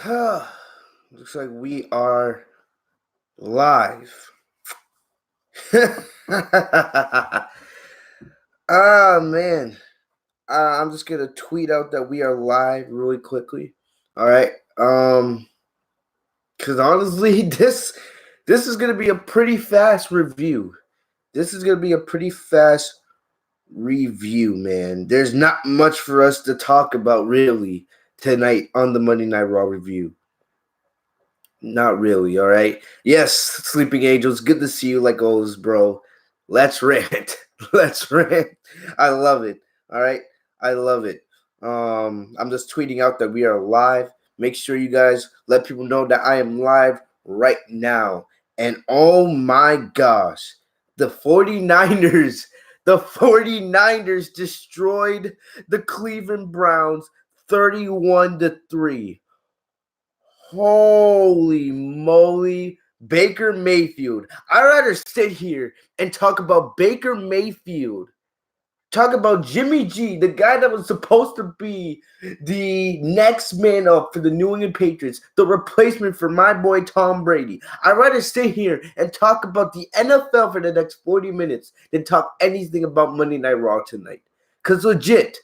Looks like we are live. Man. I'm just gonna tweet out that we are live really quickly. All right. Because honestly, this is gonna be a pretty fast review. This is gonna be a pretty fast review, man. There's not much for us to talk about really tonight on the Monday Night Raw review. Not really, all right? Yes, Sleeping Angels, good to see you like always, bro. Let's rant. Let's rant. I love it. All right? I love it. I'm just tweeting out that we are live. Make sure you guys let people know that I am live right now. And oh my gosh, the 49ers, the 49ers destroyed the Cleveland Browns 31-3. Holy moly, Baker Mayfield. I'd rather sit here and talk about Baker Mayfield. Talk about Jimmy G, the guy that was supposed to be the next man up for the New England Patriots, the replacement for my boy Tom Brady. I'd rather sit here and talk about the NFL for the next 40 minutes than talk anything about Monday Night Raw tonight. Because legit,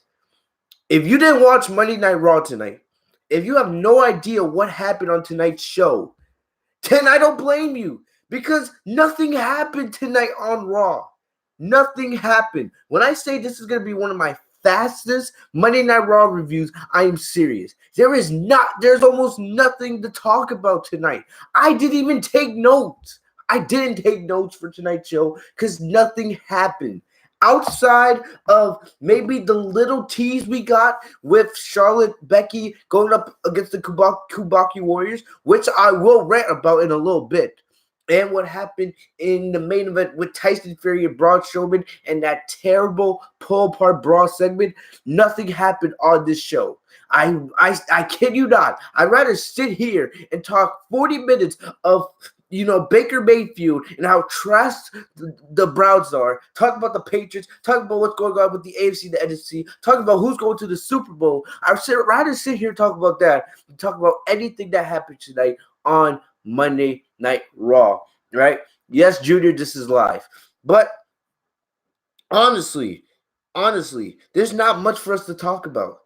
if you didn't watch Monday Night Raw tonight, if you have no idea what happened on tonight's show, then I don't blame you because nothing happened tonight on Raw. Nothing happened. When I say this is going to be one of my fastest Monday Night Raw reviews, I am serious. There's almost nothing to talk about tonight. I didn't even take notes. I didn't take notes for tonight's show because nothing happened. Outside of maybe the little tease we got with Charlotte Becky going up against the Kubaki Warriors, which I will rant about in a little bit, and what happened in the main event with Tyson Fury and Braun Strowman and that terrible pull-apart Brawl segment, nothing happened on this show. I kid you not. I'd rather sit here and talk 40 minutes of Baker Mayfield and how trash the Browns are. Talk about the Patriots. Talk about what's going on with the AFC, the NFC. Talk about who's going to the Super Bowl. I'd rather sit here and talk about that than talk about anything that happened tonight on Monday Night Raw. Right? Yes, Junior, this is live. But honestly, there's not much for us to talk about.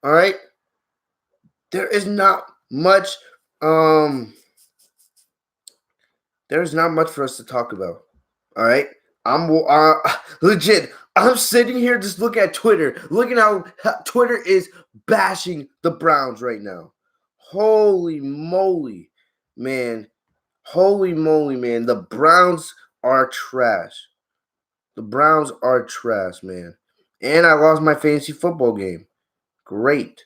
All right? There is not much There's not much for us to talk about. All right? I'm legit. I'm sitting here just looking at Twitter. Looking how Twitter is bashing the Browns right now. Holy moly, man. Holy moly, man. The Browns are trash. The Browns are trash, man. And I lost my fantasy football game. Great.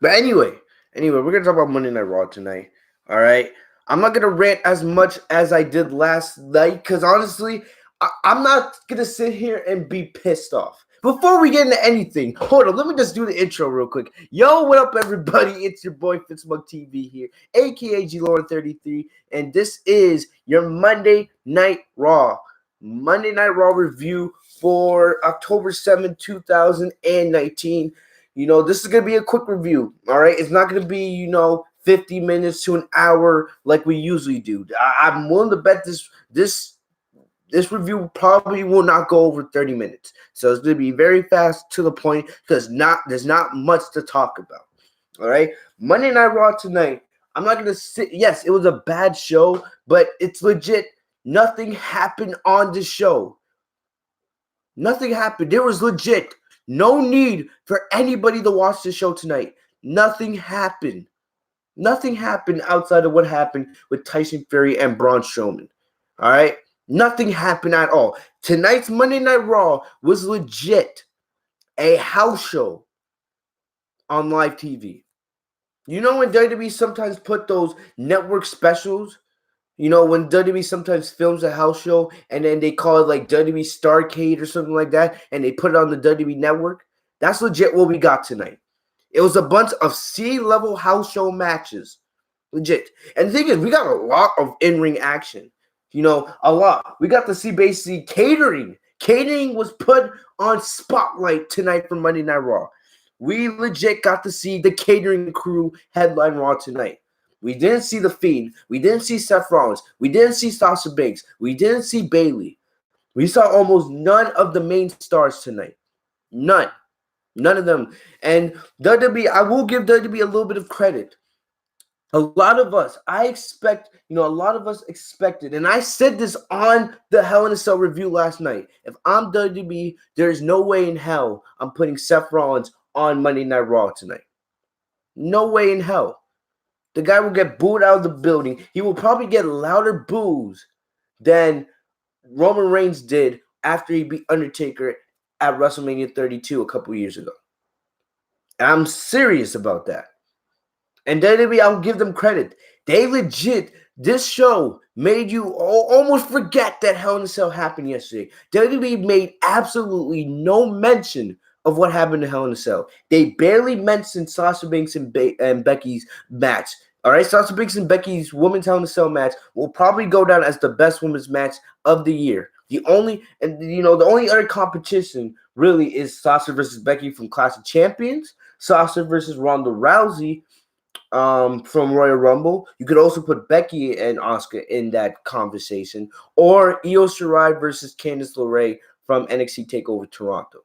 But anyway, we're going to talk about Monday Night Raw tonight. All right? I'm not going to rant as much as I did last night because honestly, I'm not going to sit here and be pissed off. Before we get into anything, hold on, let me just do the intro real quick. Yo, what up, everybody? It's your boy Fitzmug TV here, aka GLauren33, and this is your Monday Night Raw. Monday Night Raw review for October 7, 2019. This is going to be a quick review, all right? It's not going to be, 50 minutes to an hour like we usually do. I'm willing to bet this review probably will not go over 30 minutes. So it's going to be very fast to the point because there's not much to talk about, all right? Monday Night Raw tonight, I'm not going to sit. Yes, it was a bad show, but it's legit. Nothing happened on the show. Nothing happened. There was legit no need for anybody to watch the show tonight. Nothing happened. Nothing happened outside of what happened with Tyson Fury and Braun Strowman. All right? Nothing happened at all. Tonight's Monday Night Raw was legit a house show on live TV. You know when WWE sometimes put those network specials? When WWE sometimes films a house show and then they call it like WWE Starrcade or something like that and they put it on the WWE network? That's legit what we got tonight. It was a bunch of C-level house show matches. Legit. And the thing is, we got a lot of in-ring action. A lot. We got to see basically catering. Catering was put on spotlight tonight for Monday Night Raw. We legit got to see the catering crew headline Raw tonight. We didn't see The Fiend. We didn't see Seth Rollins. We didn't see Sasha Banks. We didn't see Bayley. We saw almost none of the main stars tonight. None. None of them. And WWE, I will give WWE a little bit of credit. A lot of us, a lot of us expected, and I said this on the Hell in a Cell review last night. If I'm WWE, there's no way in hell I'm putting Seth Rollins on Monday Night Raw tonight. No way in hell. The guy will get booed out of the building. He will probably get louder boos than Roman Reigns did after he beat Undertaker at WrestleMania 32 a couple years ago. And I'm serious about that. And WWE, I'll give them credit. They legit, this show made you almost forget that Hell in a Cell happened yesterday. WWE made absolutely no mention of what happened to Hell in a Cell. They barely mentioned Sasha Banks and Becky's match. All right, Sasha Banks and Becky's Women's Hell in a Cell match will probably go down as the best women's match of the year. The only other competition really is Sasha versus Becky from Clash of Champions, Sasha versus Ronda Rousey from Royal Rumble. You could also put Becky and Asuka in that conversation, or Io Shirai versus Candice LeRae from NXT TakeOver Toronto.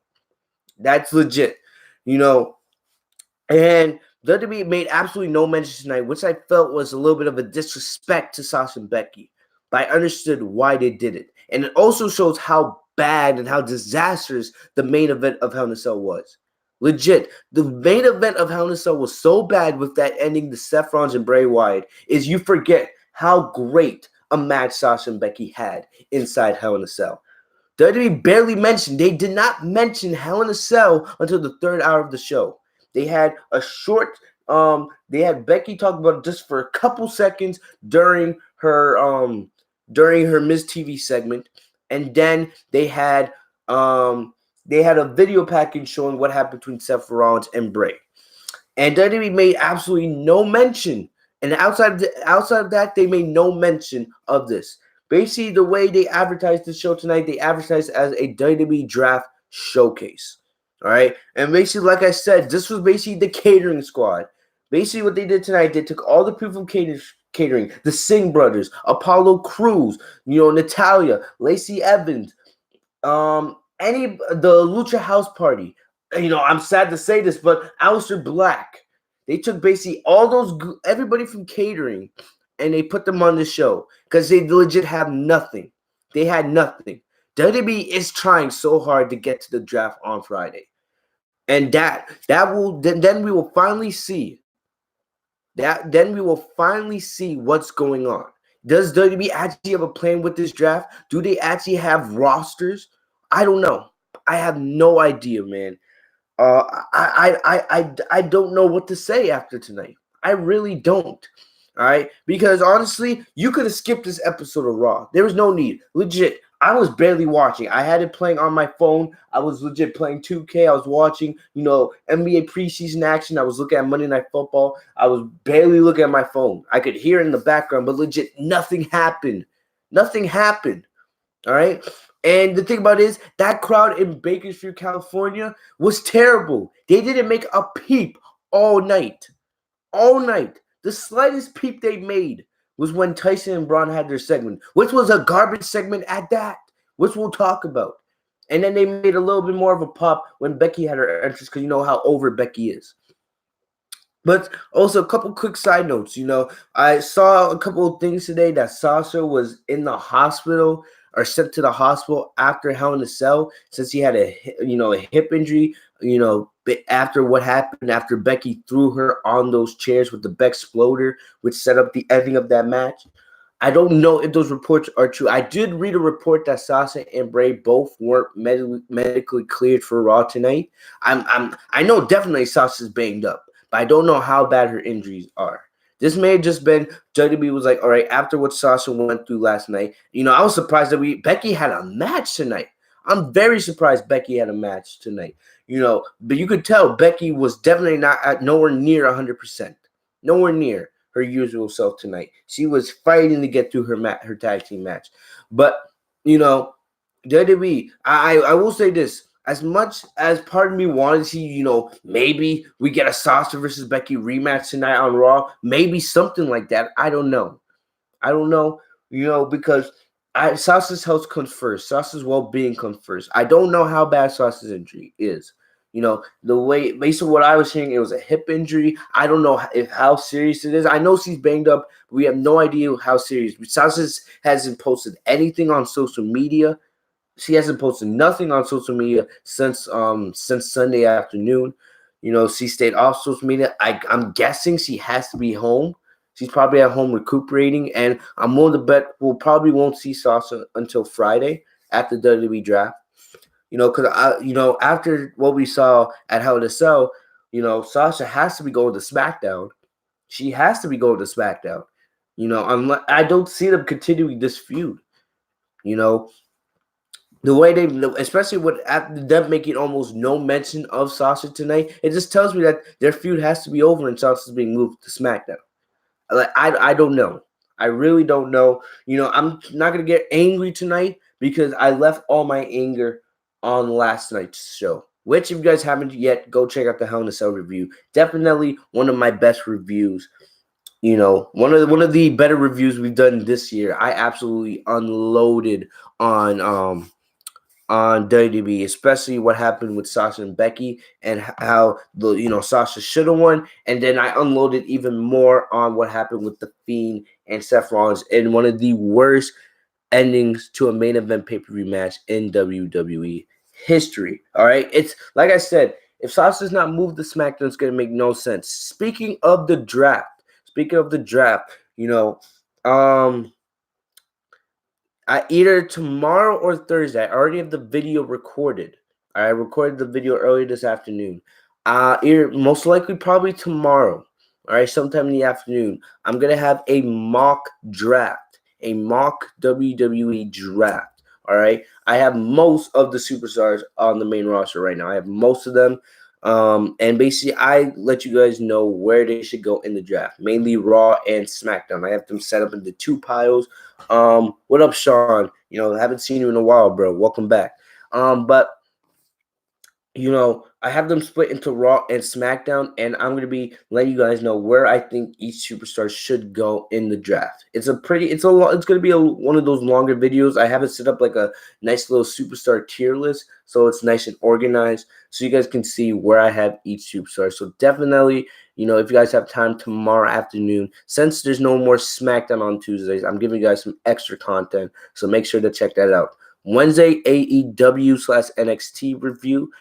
That's legit, and WWE made absolutely no mention tonight, which I felt was a little bit of a disrespect to Sasha and Becky, but I understood why they did it. And it also shows how bad and how disastrous the main event of Hell in a Cell was. Legit, the main event of Hell in a Cell was so bad with that ending to Seth Rollins and Bray Wyatt is you forget how great a match Sasha and Becky had inside Hell in a Cell. WWE barely mentioned, they did not mention Hell in a Cell until the third hour of the show. They had a short, they had Becky talk about it just for a couple seconds during her Miz TV segment, and then they had a video package showing what happened between Seth Rollins and Bray. And WWE made absolutely no mention. And outside of that, they made no mention of this. Basically, the way they advertised the show tonight, they advertised it as a WWE draft showcase. All right? And basically, like I said, this was basically the catering squad. Basically, what they did tonight, they took all the people from catering, the Singh brothers, Apollo Crews, Natalia, Lacey Evans, the Lucha House Party. I'm sad to say this, but Aleister Black. They took basically everybody from catering, and they put them on the show because they legit have nothing. They had nothing. WWE is trying so hard to get to the draft on Friday, and then we will finally see. Then we will finally see what's going on. Does WWE actually have a plan with this draft? Do they actually have rosters? I don't know. I have no idea, man. I don't know what to say after tonight. I really don't. All right, because honestly, you could have skipped this episode of Raw. There was no need. Legit, I was barely watching. I had it playing on my phone. I was legit playing 2K. I was watching, NBA preseason action. I was looking at Monday Night Football. I was barely looking at my phone. I could hear it in the background, but legit, nothing happened. Nothing happened. All right. And the thing about it is that crowd in Bakersfield, California was terrible. They didn't make a peep all night. All night. The slightest peep they made was when Tyson and Braun had their segment, which was a garbage segment at that, which we'll talk about. And then they made a little bit more of a pop when Becky had her entrance because you know how over Becky is. But also a couple quick side notes. I saw a couple of things today that Sasha was in the hospital or sent to the hospital after Hell in a Cell since he had a hip injury, after what happened after Becky threw her on those chairs with the Beck Exploder, which set up the ending of that match. I don't know if those reports are true. I did read a report that Sasha and Bray both weren't medically cleared for Raw tonight. I know definitely Sasha's banged up, but I don't know how bad her injuries are. This may have just been WWE was like, all right, after what Sasha went through last night, I was surprised that Becky had a match tonight. I'm very surprised Becky had a match tonight. But you could tell Becky was definitely nowhere near 100%. Nowhere near her usual self tonight. She was fighting to get through her tag team match. But, WWE, I will say this. as much as part of me wanted to see, maybe we get a Sasha versus Becky rematch tonight on Raw, maybe something like that. I don't know. Because Sasha's health comes first. Sasha's well-being comes first. I don't know how bad Sasha's injury is. The way, based on what I was hearing, it was a hip injury. I don't know how serious it is. I know she's banged up, but we have no idea how serious. Sasha hasn't posted anything on social media. She hasn't posted nothing on social media since Sunday afternoon. She stayed off social media. I'm guessing she has to be home. She's probably at home recuperating, and I'm willing to bet we'll probably won't see Sasha until Friday at the WWE draft. Because after what we saw at Hell in a Cell, Sasha has to be going to SmackDown. She has to be going to SmackDown. Unless I don't see them continuing this feud. The way they, especially with them making almost no mention of Sasha tonight, it just tells me that their feud has to be over and Sasha's being moved to SmackDown. I don't know. I really don't know. I'm not gonna get angry tonight because I left all my anger on last night's show. Which, if you guys haven't yet, go check out the Hell in a Cell review. Definitely one of my best reviews. One of the better reviews we've done this year. I absolutely unloaded on WWE, especially what happened with Sasha and Becky and how Sasha should have won, and then I unloaded even more on what happened with the Fiend and Seth Rollins in one of the worst endings to a main event pay-per-view match in WWE history. All right, it's like I said, if Sasha's not moved to SmackDown, it's gonna make no sense. Speaking of the draft, either tomorrow or Thursday. I already have the video recorded. I recorded the video earlier this afternoon. Most likely probably tomorrow. All right, sometime in the afternoon. I'm gonna have a mock draft, a mock WWE draft. All right, I have most of the superstars on the main roster right now. I have most of them. And basically, I let you guys know where they should go in the draft, mainly Raw and SmackDown. I have them set up into two piles. What up, Sean? Haven't seen you in a while, bro. Welcome back. But I have them split into Raw and SmackDown, and I'm going to be letting you guys know where I think each superstar should go in the draft. It's going to be one of those longer videos. I have it set up like a nice little superstar tier list, so it's nice and organized, so you guys can see where I have each superstar. So definitely, if you guys have time tomorrow afternoon, since there's no more SmackDown on Tuesdays, I'm giving you guys some extra content, so make sure to check that out. Wednesday, AEW/NXT review.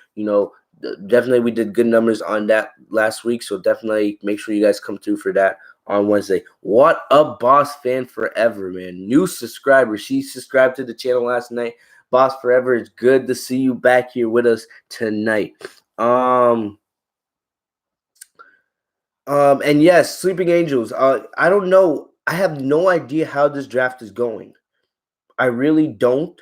Definitely we did good numbers on that last week, so definitely make sure you guys come through for that on Wednesday. What up, Boss Fan Forever, man? New subscriber. She subscribed to the channel last night. Boss Forever, it's good to see you back here with us tonight. And yes, Sleeping Angels. I don't know. I have no idea how this draft is going. I really don't.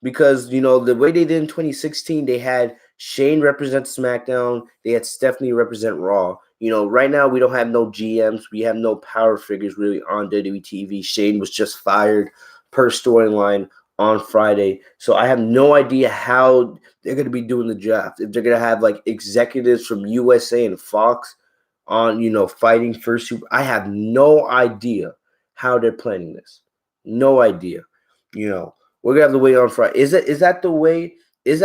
Because, the way they did in 2016, they had Shane represent SmackDown. They had Stephanie represent Raw. Right now we don't have no GMs. We have no power figures really on WWE TV. Shane was just fired per storyline on Friday. So I have no idea how they're going to be doing the draft. If they're going to have like executives from USA and Fox on, fighting for Super. I have no idea how they're planning this. No idea. We're gonna have to wait on Friday. Is that the way? Is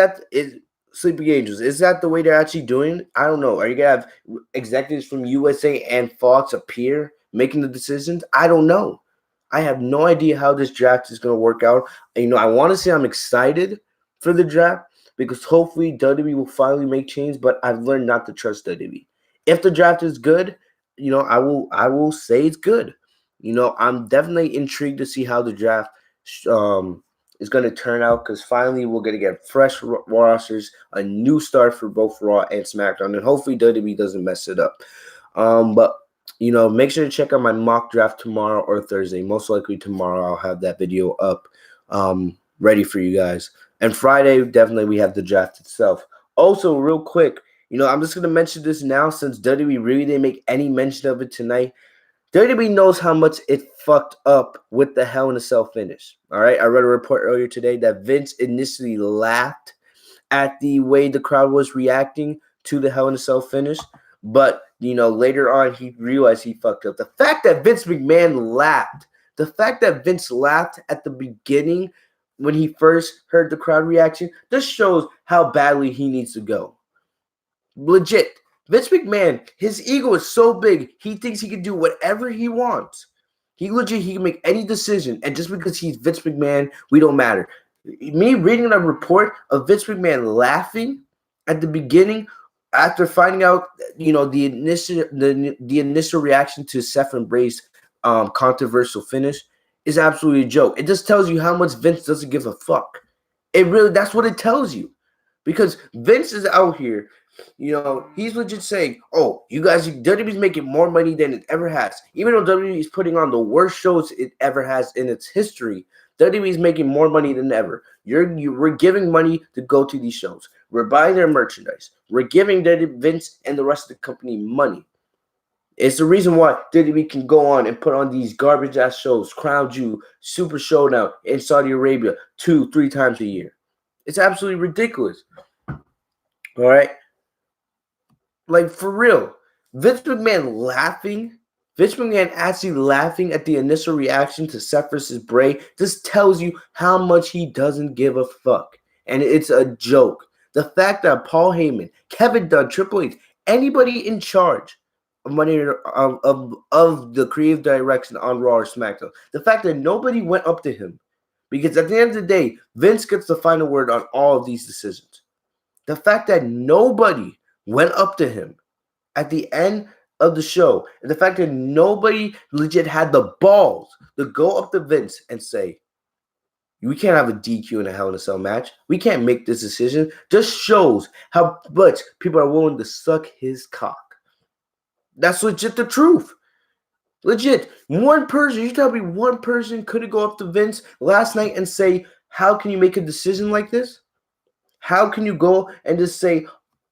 Sleeping Angels? Is that the way they're actually doing it? I don't know. Are you gonna have executives from USA and Fox appear making the decisions? I don't know. I have no idea how this draft is gonna work out. I want to say I'm excited for the draft because hopefully WWE will finally make change. But I've learned not to trust WWE. If the draft is good, I will say it's good. I'm definitely intrigued to see how the draft is going to turn out because finally we're going to get fresh rosters, a new start for both Raw and SmackDown, and hopefully WWE doesn't mess it up. But make sure to check out my mock draft tomorrow or Thursday. Most likely tomorrow I'll have that video up ready for you guys. And Friday, definitely we have the draft itself. Also, real quick, I'm just going to mention this now since WWE really didn't make any mention of it tonight. WWE knows how much it fucked up with the Hell in a Cell finish. All right, I read a report earlier today that Vince initially laughed at the way the crowd was reacting to the Hell in a Cell finish. But, later on, he realized he fucked up. The fact that Vince McMahon laughed, at the beginning when he first heard the crowd reaction, just shows how badly he needs to go. Legit. Vince McMahon, his ego is so big, he thinks he can do whatever he wants. He can make any decision, and just because he's Vince McMahon, we don't matter. Me reading a report of Vince McMahon laughing at the beginning after finding out, the initial reaction to Seth and Bray's controversial finish is absolutely a joke. It just tells you how much Vince doesn't give a fuck. That's what it tells you, because Vince is out here. He's legit saying, oh, you guys, WWE's making more money than it ever has. Even though WWE is putting on the worst shows it ever has in its history, WWE's making more money than ever. We're giving money to go to these shows. We're buying their merchandise. We're giving Vince and the rest of the company money. It's the reason why WWE can go on and put on these garbage-ass shows, Crown Jewel, Super Showdown in Saudi Arabia 2-3 times a year. It's absolutely ridiculous. All right? Like, for real, Vince McMahon actually laughing at the initial reaction to Seth versus Bray just tells you how much he doesn't give a fuck. And it's a joke. The fact that Paul Heyman, Kevin Dunn, Triple H, anybody in charge of money of the creative direction on Raw or SmackDown, the fact that nobody went up to him, because at the end of the day, Vince gets the final word on all of these decisions. The fact that nobody went up to him at the end of the show, and the fact that nobody legit had the balls to go up to Vince and say, we can't have a DQ in a Hell in a Cell match. We can't make this decision. Just shows how much people are willing to suck his cock. That's legit the truth. Legit. One person, you tell me one person couldn't go up to Vince last night and say, how can you make a decision like this? How can you go and just say,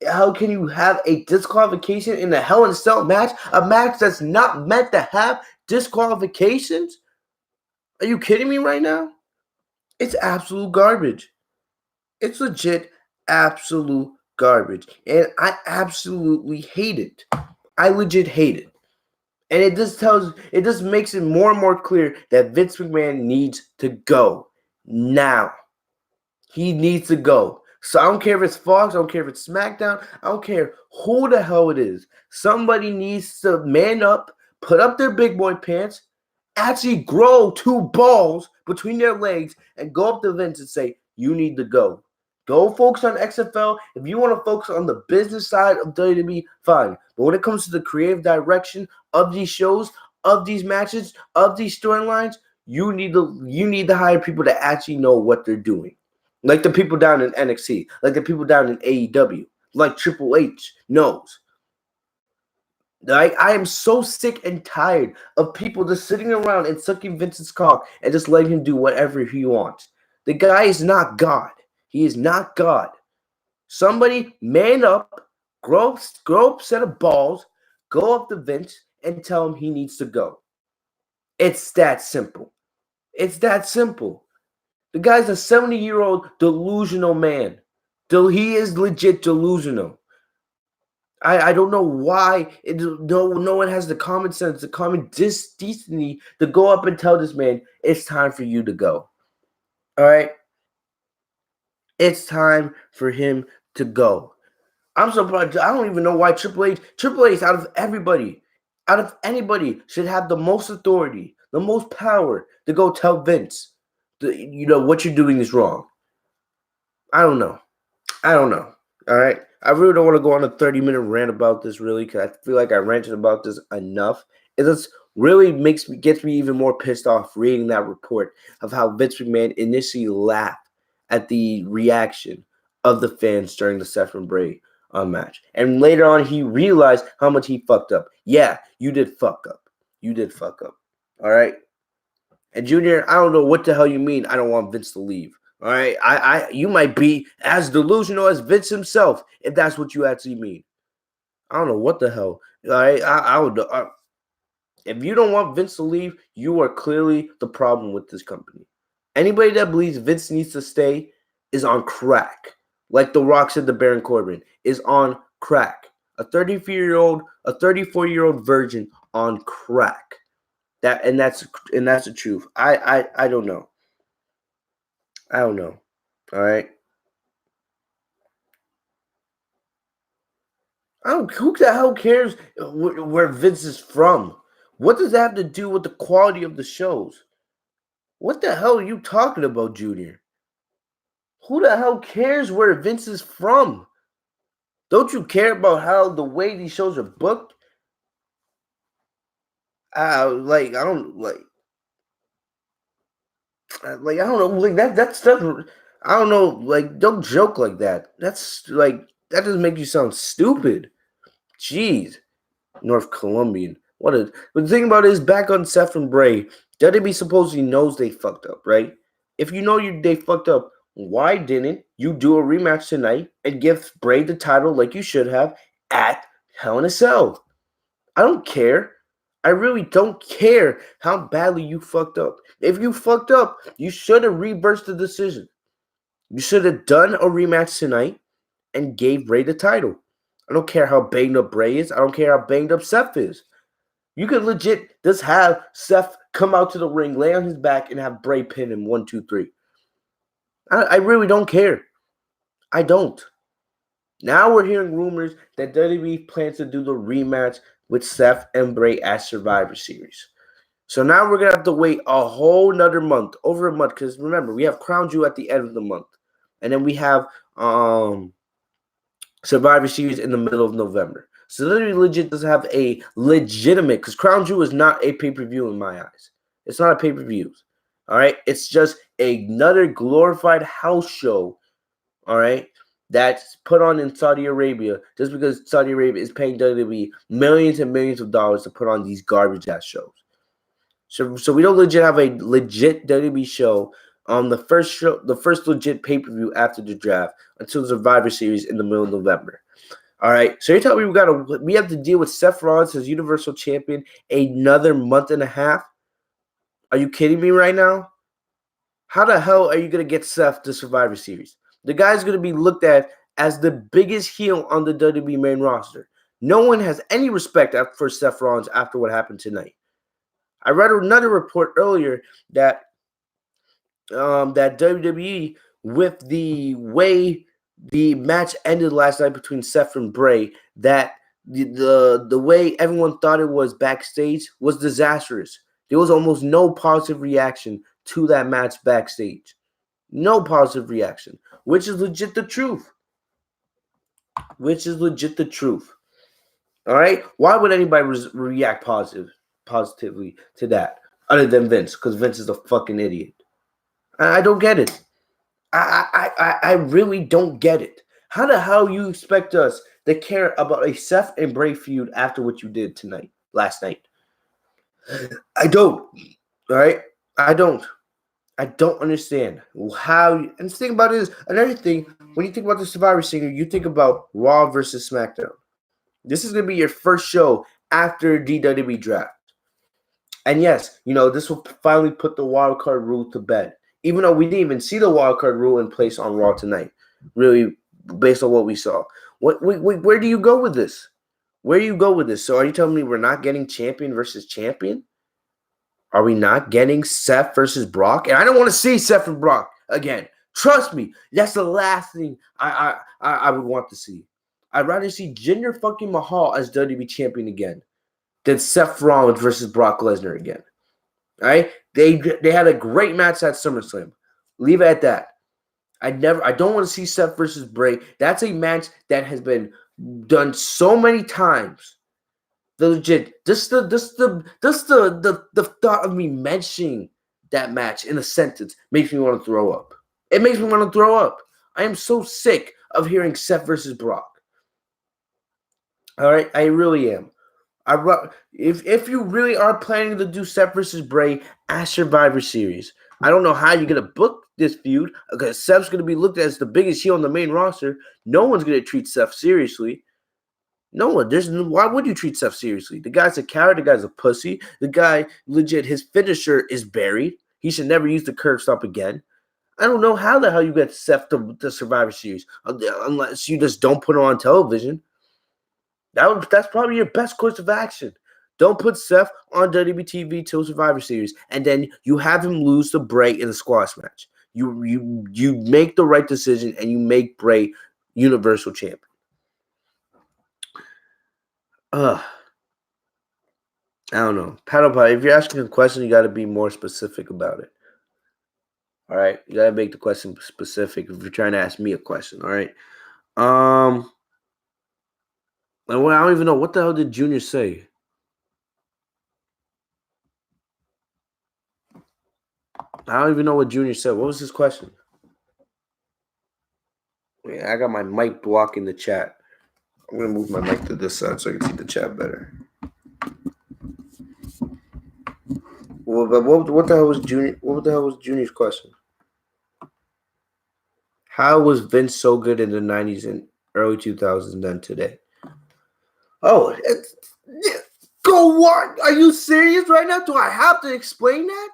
how can you have a disqualification in a Hell in a Cell match? A match that's not meant to have disqualifications? Are you kidding me right now? It's absolute garbage. It's legit absolute garbage. And I absolutely hate it. I legit hate it. And it just makes it more and more clear that Vince McMahon needs to go now. He needs to go. So I don't care if it's Fox, I don't care if it's SmackDown, I don't care who the hell it is. Somebody needs to man up, put up their big boy pants, actually grow 2 balls between their legs, and go up to Vince and say, you need to go. Go focus on XFL. If you want to focus on the business side of WWE, fine. But when it comes to the creative direction of these shows, of these matches, of these storylines, you need to hire people that actually know what they're doing. Like the people down in NXT, like the people down in AEW, like Triple H knows. Like, I am so sick and tired of people just sitting around and sucking Vince's cock and just letting him do whatever he wants. The guy is not God. He is not God. Somebody man up, grow up set of balls, go up to Vince and tell him he needs to go. It's that simple. It's that simple. The guy's a 70-year-old delusional man. He is legit delusional. I don't know why no one has the common sense, the common decency to go up and tell this man, it's time for you to go. All right? It's time for him to go. I'm surprised. I don't even know why Triple H, out of anybody, should have the most authority, the most power to go tell Vince, what you're doing is wrong. I don't know. All right? I really don't want to go on a 30-minute rant about this, really, because I feel like I ranted about this enough. It just really gets me even more pissed off reading that report of how Vince McMahon initially laughed at the reaction of the fans during the Seth and Bray match. And later on, he realized how much he fucked up. Yeah, you did fuck up. All right? And Junior, I don't know what the hell you mean I don't want Vince to leave. All right, you might be as delusional as Vince himself if that's what you actually mean. I don't know what the hell. All right, I would. If you don't want Vince to leave, you are clearly the problem with this company. Anybody that believes Vince needs to stay is on crack. like The Rock said to Baron Corbin, is on crack. A 34-year-old virgin on crack. That's the truth. I don't know. I don't know. All right. Who the hell cares where Vince is from? What does that have to do with the quality of the shows? What the hell are you talking about, Junior? Who the hell cares where Vince is from? Don't you care about how the way these shows are booked? I don't know, that stuff. I don't know, don't joke like that. That doesn't make you sound stupid. Jeez, North Colombian. But the thing about it is, back on Seth and Bray, WWE supposedly knows they fucked up, right? If you know they fucked up, why didn't you do a rematch tonight and give Bray the title like you should have at Hell in a Cell? I don't care. I really don't care how badly you fucked up. If you fucked up, you should have reversed the decision. You should have done a rematch tonight and gave Bray the title. I don't care how banged up Bray is. I don't care how banged up Seth is. You could legit just have Seth come out to the ring, lay on his back, and have Bray pin him 1, 2, 3. I really don't care. I don't. Now we're hearing rumors that WWE plans to do the rematch with Seth and Bray at Survivor Series. So now we're going to have to wait a whole nother month, over a month, because remember, we have Crown Jewel at the end of the month. And then we have Survivor Series in the middle of November. So WWE legit doesn't have a legitimate, because Crown Jewel is not a pay-per-view in my eyes. It's not a pay-per-view. All right? It's just another glorified house show, all right, that's put on in Saudi Arabia just because Saudi Arabia is paying WWE millions and millions of dollars to put on these garbage-ass shows. So we don't legit have a legit WWE show on the first legit pay-per-view after the draft until the Survivor Series in the middle of November. All right, so you're telling me we have to deal with Seth Rollins as Universal Champion another month and a half? Are you kidding me right now? How the hell are you going to get Seth to Survivor Series? The guy's going to be looked at as the biggest heel on the WWE main roster. No one has any respect for Seth Rollins after what happened tonight. I read another report earlier that WWE, with the way the match ended last night between Seth and Bray, that the way everyone thought it was backstage was disastrous. There was almost no positive reaction to that match backstage. No positive reaction, which is legit the truth. All right? Why would anybody react positively to that other than Vince? Because Vince is a fucking idiot. I don't get it. I really don't get it. How the hell you expect us to care about a Seth and Bray feud after what you did last night? I don't. All right? I don't understand how. And the thing about it is, another thing, when you think about the Survivor Series, you think about Raw versus SmackDown. This is going to be your first show after WWE draft. And yes, this will finally put the wild card rule to bed. Even though we didn't even see the wild card rule in place on Raw tonight, really, based on what we saw. Where do you go with this? So are you telling me we're not getting champion versus champion? Are we not getting Seth versus Brock? And I don't want to see Seth and Brock again. Trust me, that's the last thing I would want to see. I'd rather see Jinder fucking Mahal as WWE champion again than Seth Rollins versus Brock Lesnar again. All right? They had a great match at SummerSlam. Leave it at that. I don't want to see Seth versus Bray. That's a match that has been done so many times. The legit, just the thought of me mentioning that match in a sentence makes me want to throw up. It makes me want to throw up. I am so sick of hearing Seth versus Brock. All right, I really am. If you really are planning to do Seth versus Bray at Survivor Series, I don't know how you're gonna book this feud because Seth's gonna be looked at as the biggest heel on the main roster. No one's gonna treat Seth seriously. No one. Why would you treat Seth seriously? The guy's a coward. The guy's a pussy. The guy, legit, his finisher is buried. He should never use the curb stomp again. I don't know how the hell you get Seth the Survivor Series unless you just don't put it on television. That's probably your best course of action. Don't put Seth on WWE TV till Survivor Series, and then you have him lose to Bray in a squash match. You make the right decision, and you make Bray Universal Champion. I don't know. Paddle Pie, if you're asking a question, you got to be more specific about it. All right? You got to make the question specific if you're trying to ask me a question. All right? I don't even know. What the hell did Junior say? I don't even know what Junior said. What was his question? Yeah, I got my mic blocking the chat. I'm going to move my mic to this side so I can see the chat better. Well, but what the hell was Junior? What the hell was Junior's question? How was Vince so good in the 90s and early 2000s than today? Oh, go what? Are you serious right now? Do I have to explain that?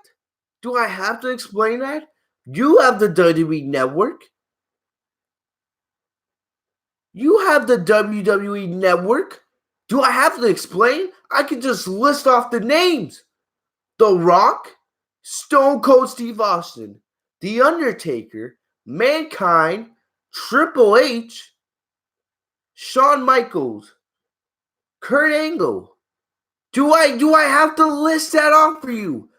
Do I have to explain that? You have the WWE Network. You have the WWE Network. Do I have to explain? I can just list off the names. The Rock, Stone Cold Steve Austin, The Undertaker, Mankind, Triple H, Shawn Michaels, Kurt Angle. Do I have to list that off for you?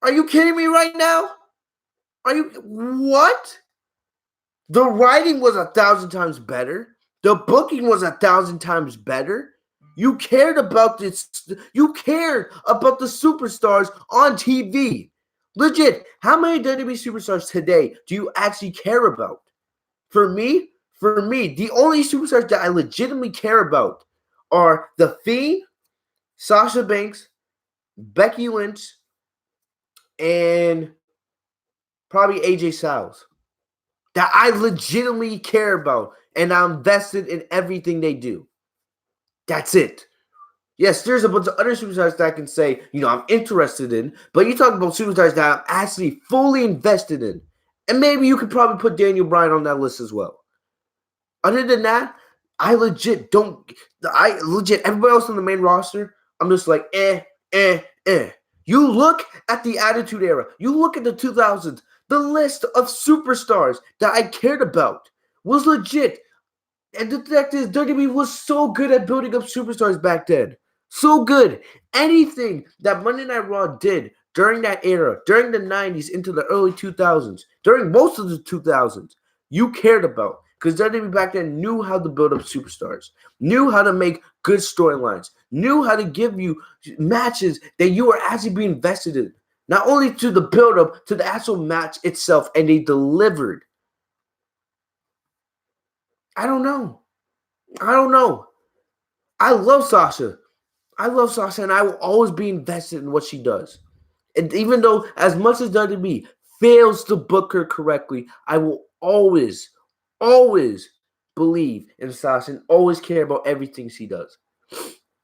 Are you kidding me right now? Are you what? The writing was 1,000 times better. The booking was 1,000 times better. You cared about this. You cared about the superstars on TV. Legit, how many WWE superstars today do you actually care about? For me, the only superstars that I legitimately care about are The Fiend, Sasha Banks, Becky Lynch, and probably AJ Styles. That I legitimately care about, and I'm vested in everything they do. That's it. Yes, there's a bunch of other superstars that I can say, I'm interested in, but you talk about superstars that I'm actually fully invested in. And maybe you could probably put Daniel Bryan on that list as well. Other than that, everybody else on the main roster, I'm just like, You look at the Attitude Era. You look at the 2000s. The list of superstars that I cared about was legit. And the fact is, WWE was so good at building up superstars back then. So good. Anything that Monday Night Raw did during that era, during the 90s into the early 2000s, during most of the 2000s, you cared about. Because WWE back then knew how to build up superstars, knew how to make good storylines, knew how to give you matches that you were actually being invested in. Not only to the build-up, to the actual match itself, and they delivered. I don't know. I love Sasha. And I will always be invested in what she does. And even though, as much as WWE fails to book her correctly, I will always believe in Sasha and always care about everything she does.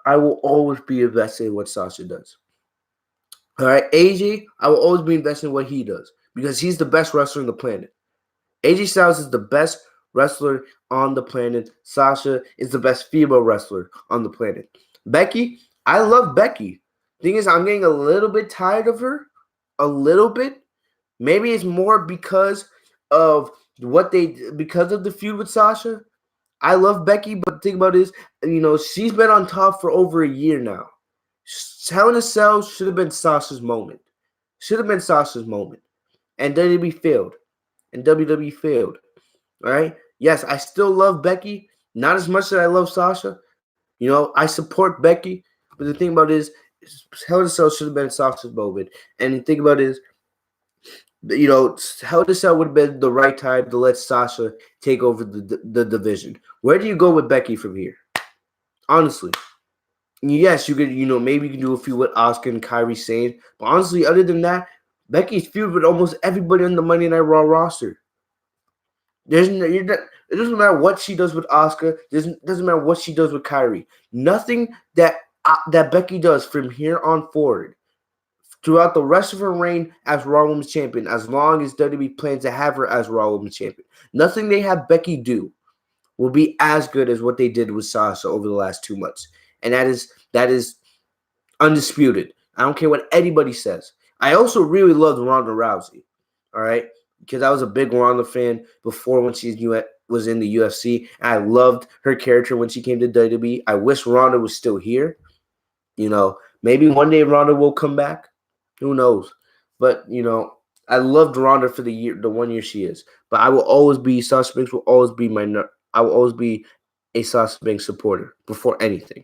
I will always be invested in what Sasha does. All right, AJ, I will always be invested in what he does because he's the best wrestler on the planet. AJ Styles is the best wrestler on the planet. Sasha is the best female wrestler on the planet. Becky, I love Becky. Thing is, I'm getting a little bit tired of her. A little bit. Maybe it's more because of because of the feud with Sasha. I love Becky, but the thing about it is, she's been on top for over a year now. Hell in a Cell should have been Sasha's moment. And WWE failed. All right? Yes, I still love Becky. Not as much as I love Sasha. I support Becky. But the thing about it is, Hell in a Cell should have been Sasha's moment. And the thing about it is, Hell in a Cell would have been the right time to let Sasha take over the division. Where do you go with Becky from here? Honestly. Yes, you could, maybe you can do a feud with Asuka and Kairi Sane. But honestly, other than that, Becky's feud with almost everybody on the Monday Night Raw roster. It doesn't matter what she does with Asuka. It doesn't matter what she does with Kairi. Nothing that Becky does from here on forward throughout the rest of her reign as Raw Women's Champion, as long as WWE plans to have her as Raw Women's Champion. Nothing they have Becky do will be as good as what they did with Sasha over the last 2 months. And that is undisputed. I don't care what anybody says. I also really loved Ronda Rousey, all right? Because I was a big Ronda fan before when she was in the UFC. And I loved her character when she came to WWE. I wish Ronda was still here. Maybe one day Ronda will come back. Who knows? But, I loved Ronda for the 1 year she is. But I will always be, Sasha Banks will always be I will always be a Sasha Banks supporter before anything.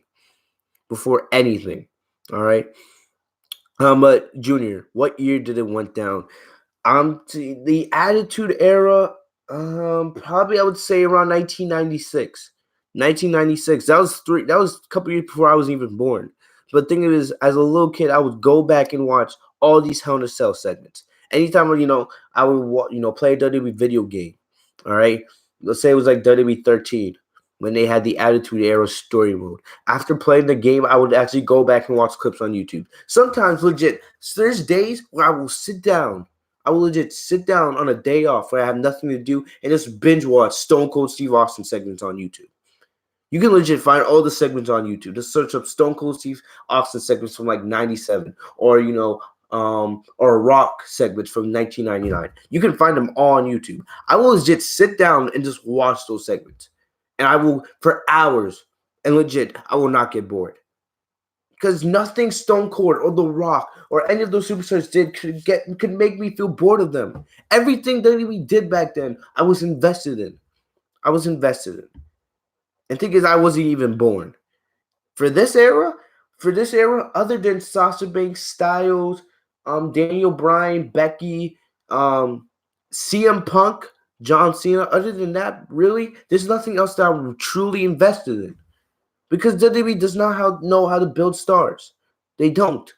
Before anything. All right? But Junior, what year did it went down? The Attitude Era, probably I would say around 1996. 1996. That was a couple years before I was even born. But the thing is, as a little kid, I would go back and watch all these Hell in a Cell segments. Anytime I would play a WWE video game. All right, let's say it was like WWE 13 when they had the Attitude Era story mode. After playing the game, I would actually go back and watch clips on YouTube. Sometimes legit, there's days where I will sit down. I will legit sit down on a day off where I have nothing to do and just binge watch Stone Cold Steve Austin segments on YouTube. You can legit find all the segments on YouTube. Just search up Stone Cold Steve Austin segments from like 97 or Rock segments from 1999. You can find them all on YouTube. I will legit sit down and just watch those segments. And I will for hours. And legit, I will not get bored. Because nothing Stone Cold or The Rock or any of those superstars did could make me feel bored of them. Everything that we did back then, I was invested in. And thing is, I wasn't even born. For this era, other than Sasha Banks, Styles, Daniel Bryan, Becky, CM Punk, John Cena, other than that, really, there's nothing else that I'm truly invested in. Because WWE does not know how to build stars. They don't.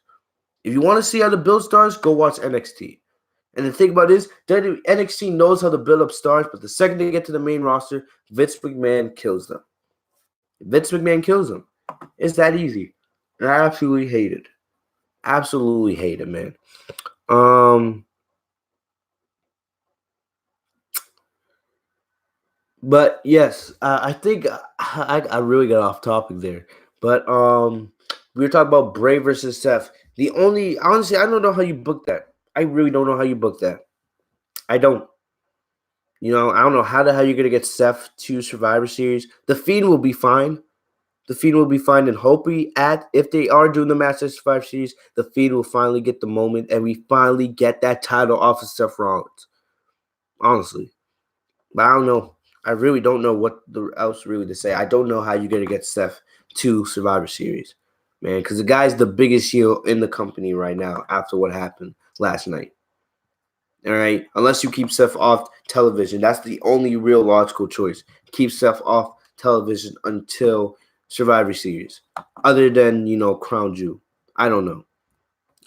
If you want to see how to build stars, go watch NXT. And the thing about it is, NXT knows how to build up stars, but the second they get to the main roster, Vince McMahon kills them. It's that easy. And I absolutely hate it. Absolutely hate it, man. But yes, I think I really got off topic there. But we were talking about Bray versus Seth. Honestly, I don't know how you booked that. I really don't know how you booked that. I don't. I don't know how the hell you're gonna get Seth to Survivor Series. The Fiend will be fine. And hopefully, if they are doing the match at Survivor Series, the Fiend will finally get the moment, and we finally get that title off of Seth Rollins. Honestly, but I don't know. I really don't know what else really to say. I don't know how you're gonna get Seth to Survivor Series, man, because the guy's the biggest heel in the company right now after what happened last night. All right, unless you keep Seth off television, that's the only real logical choice. Keep Seth off television until Survivor Series. Other than Crown Jewel, I don't know.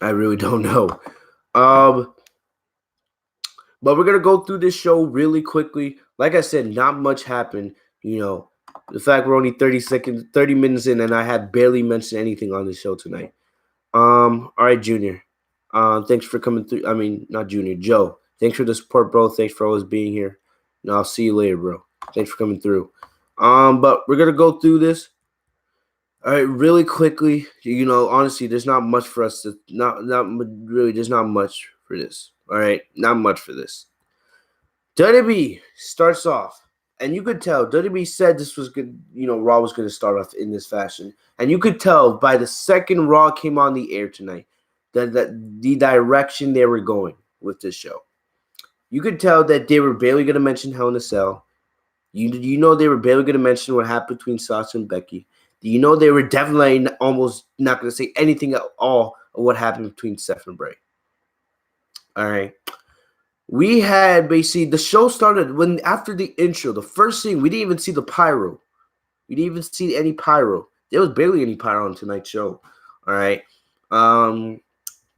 I really don't know. But we're gonna go through this show really quickly. Like I said, not much happened. The fact we're only 30 minutes in, and I have barely mentioned anything on the show tonight. All right, Junior. Thanks for coming through. I mean, not Junior, Joe. Thanks for the support, bro. Thanks for always being here. And I'll see you later, bro. Thanks for coming through. But we're gonna go through this. All right, really quickly. Honestly, there's not much for us to there's not much for this. All right, not much for this. WWE starts off, and you could tell WWE said this was good. Raw was going to start off in this fashion, and you could tell by the second Raw came on the air tonight that the direction they were going with this show. You could tell that they were barely going to mention Hell in a Cell. They were barely going to mention what happened between Sasha and Becky. They were definitely almost not going to say anything at all of what happened between Seth and Bray. All right. We had basically the show started when after the intro, the first thing, we didn't even see the pyro. We didn't even see any pyro. There was barely any pyro on tonight's show. All right.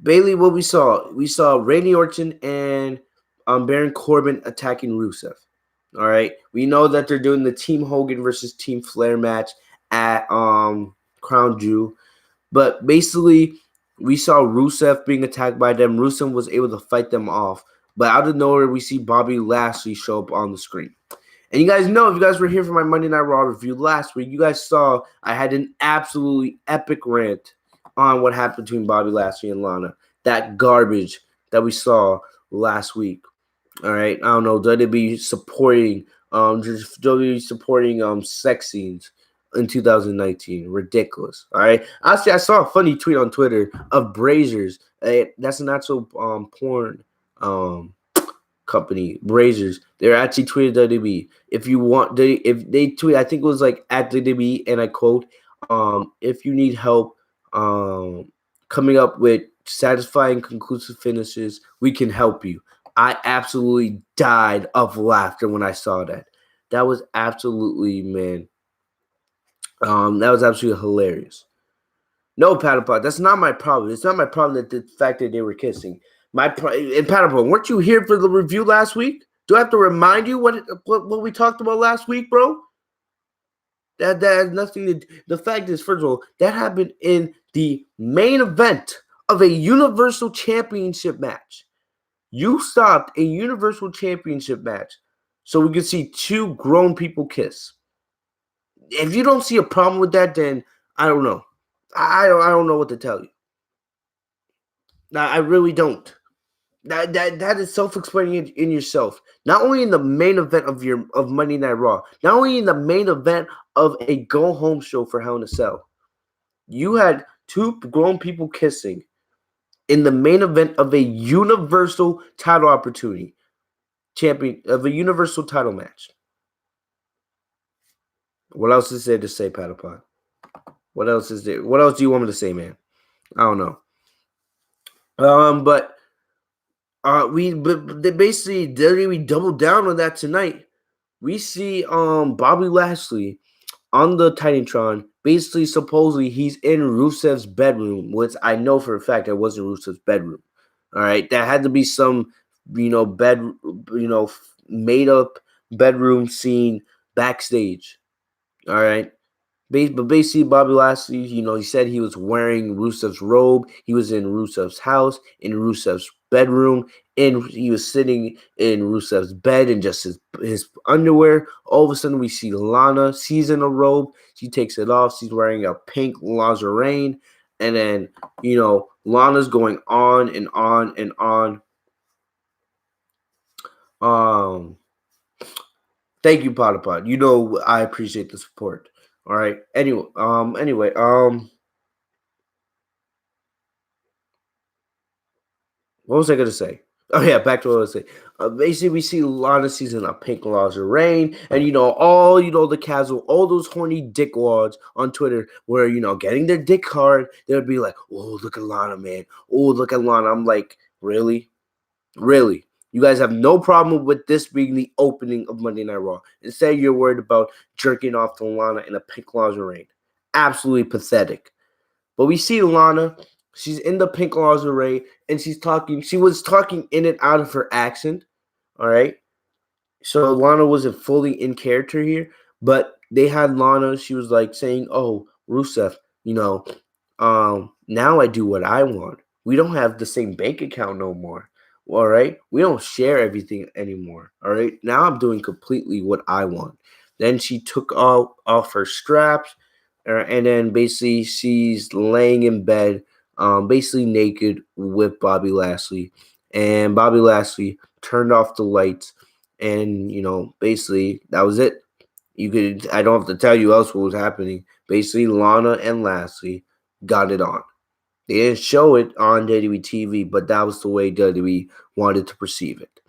Bailey, what we saw Randy Orton and Baron Corbin attacking Rusev. All right. We know that they're doing the Team Hogan versus Team Flair match at Crown Jewel. But basically, We saw Rusev being attacked by them. Rusev was able to fight them off. But out of nowhere, we see Bobby Lashley show up on the screen. And you guys know, if you guys were here for my Monday Night Raw review last week, you guys saw I had an absolutely epic rant on what happened between Bobby Lashley and Lana. That garbage that we saw last week. All right, I don't know. WWE supporting, just WWE supporting sex scenes in 2019. Ridiculous. All right. Actually, I saw a funny tweet on Twitter of Brazers. That's an actual porn company, Brazers. They're actually tweeted WWE. If you want, if they tweet, I think it was like at WWE, and I quote, if you need help coming up with satisfying conclusive finishes, we can help you. I absolutely died of laughter when I saw that. That was absolutely, man. That was absolutely hilarious. No, Patapon, that's not my problem. It's not my problem that the fact that they were kissing. And Patapon, weren't you here for the review last week? Do I have to remind you what we talked about last week, bro? That has nothing to. The fact is, first of all, that happened in the main event of a Universal Championship match. You stopped a Universal Championship match so we could see two grown people kiss. If you don't see a problem with that, then I don't know. I don't know what to tell you. I really don't. That is self-explaining in yourself. Not only in the main event of Monday Night Raw, not only in the main event of a go-home show for Hell in a Cell, you had two grown people kissing in the main event of a Universal title opportunity, of a Universal title match. What else is there to say, Patapon? What else is there? What else do you want me to say, man? I don't know. But they basically we doubled down on that tonight. We see Bobby Lashley on the Titantron. Basically, supposedly he's in Rusev's bedroom, which I know for a fact that wasn't Rusev's bedroom. All right, that had to be some made up bedroom scene backstage. All right. But basically, Bobby Lashley, he said he was wearing Rusev's robe. He was in Rusev's house, in Rusev's bedroom, and he was sitting in Rusev's bed in just his underwear. All of a sudden, we see Lana. She's in a robe. She takes it off. She's wearing a pink lingerie. And then, Lana's going on and on and on. Thank you, Potapod. I appreciate the support. All right. Anyway, what was I gonna say? Oh yeah, back to what I was saying. Basically, we see Lana season a pink lingerie, and all all those horny dickwads on Twitter were getting their dick hard. They would be like, "Oh, look at Lana, man! Oh, look at Lana." I'm like, really? You guys have no problem with this being the opening of Monday Night Raw. Instead, you're worried about jerking off to Lana in a pink lingerie. Absolutely pathetic. But we see Lana. She's in the pink lingerie, and she's talking. She was talking in and out of her accent. All right. So Lana wasn't fully in character here, but they had Lana. She was like saying, "Oh, Rusev, now I do what I want. We don't have the same bank account no more. All right. We don't share everything anymore. All right. Now I'm doing completely what I want." Then she took off her straps, and then basically she's laying in bed, basically naked with Bobby Lashley. And Bobby Lashley turned off the lights, and basically that was it. I don't have to tell you else what was happening. Basically, Lana and Lashley got it on. They didn't show it on WWE TV, but that was the way WWE wanted to perceive it.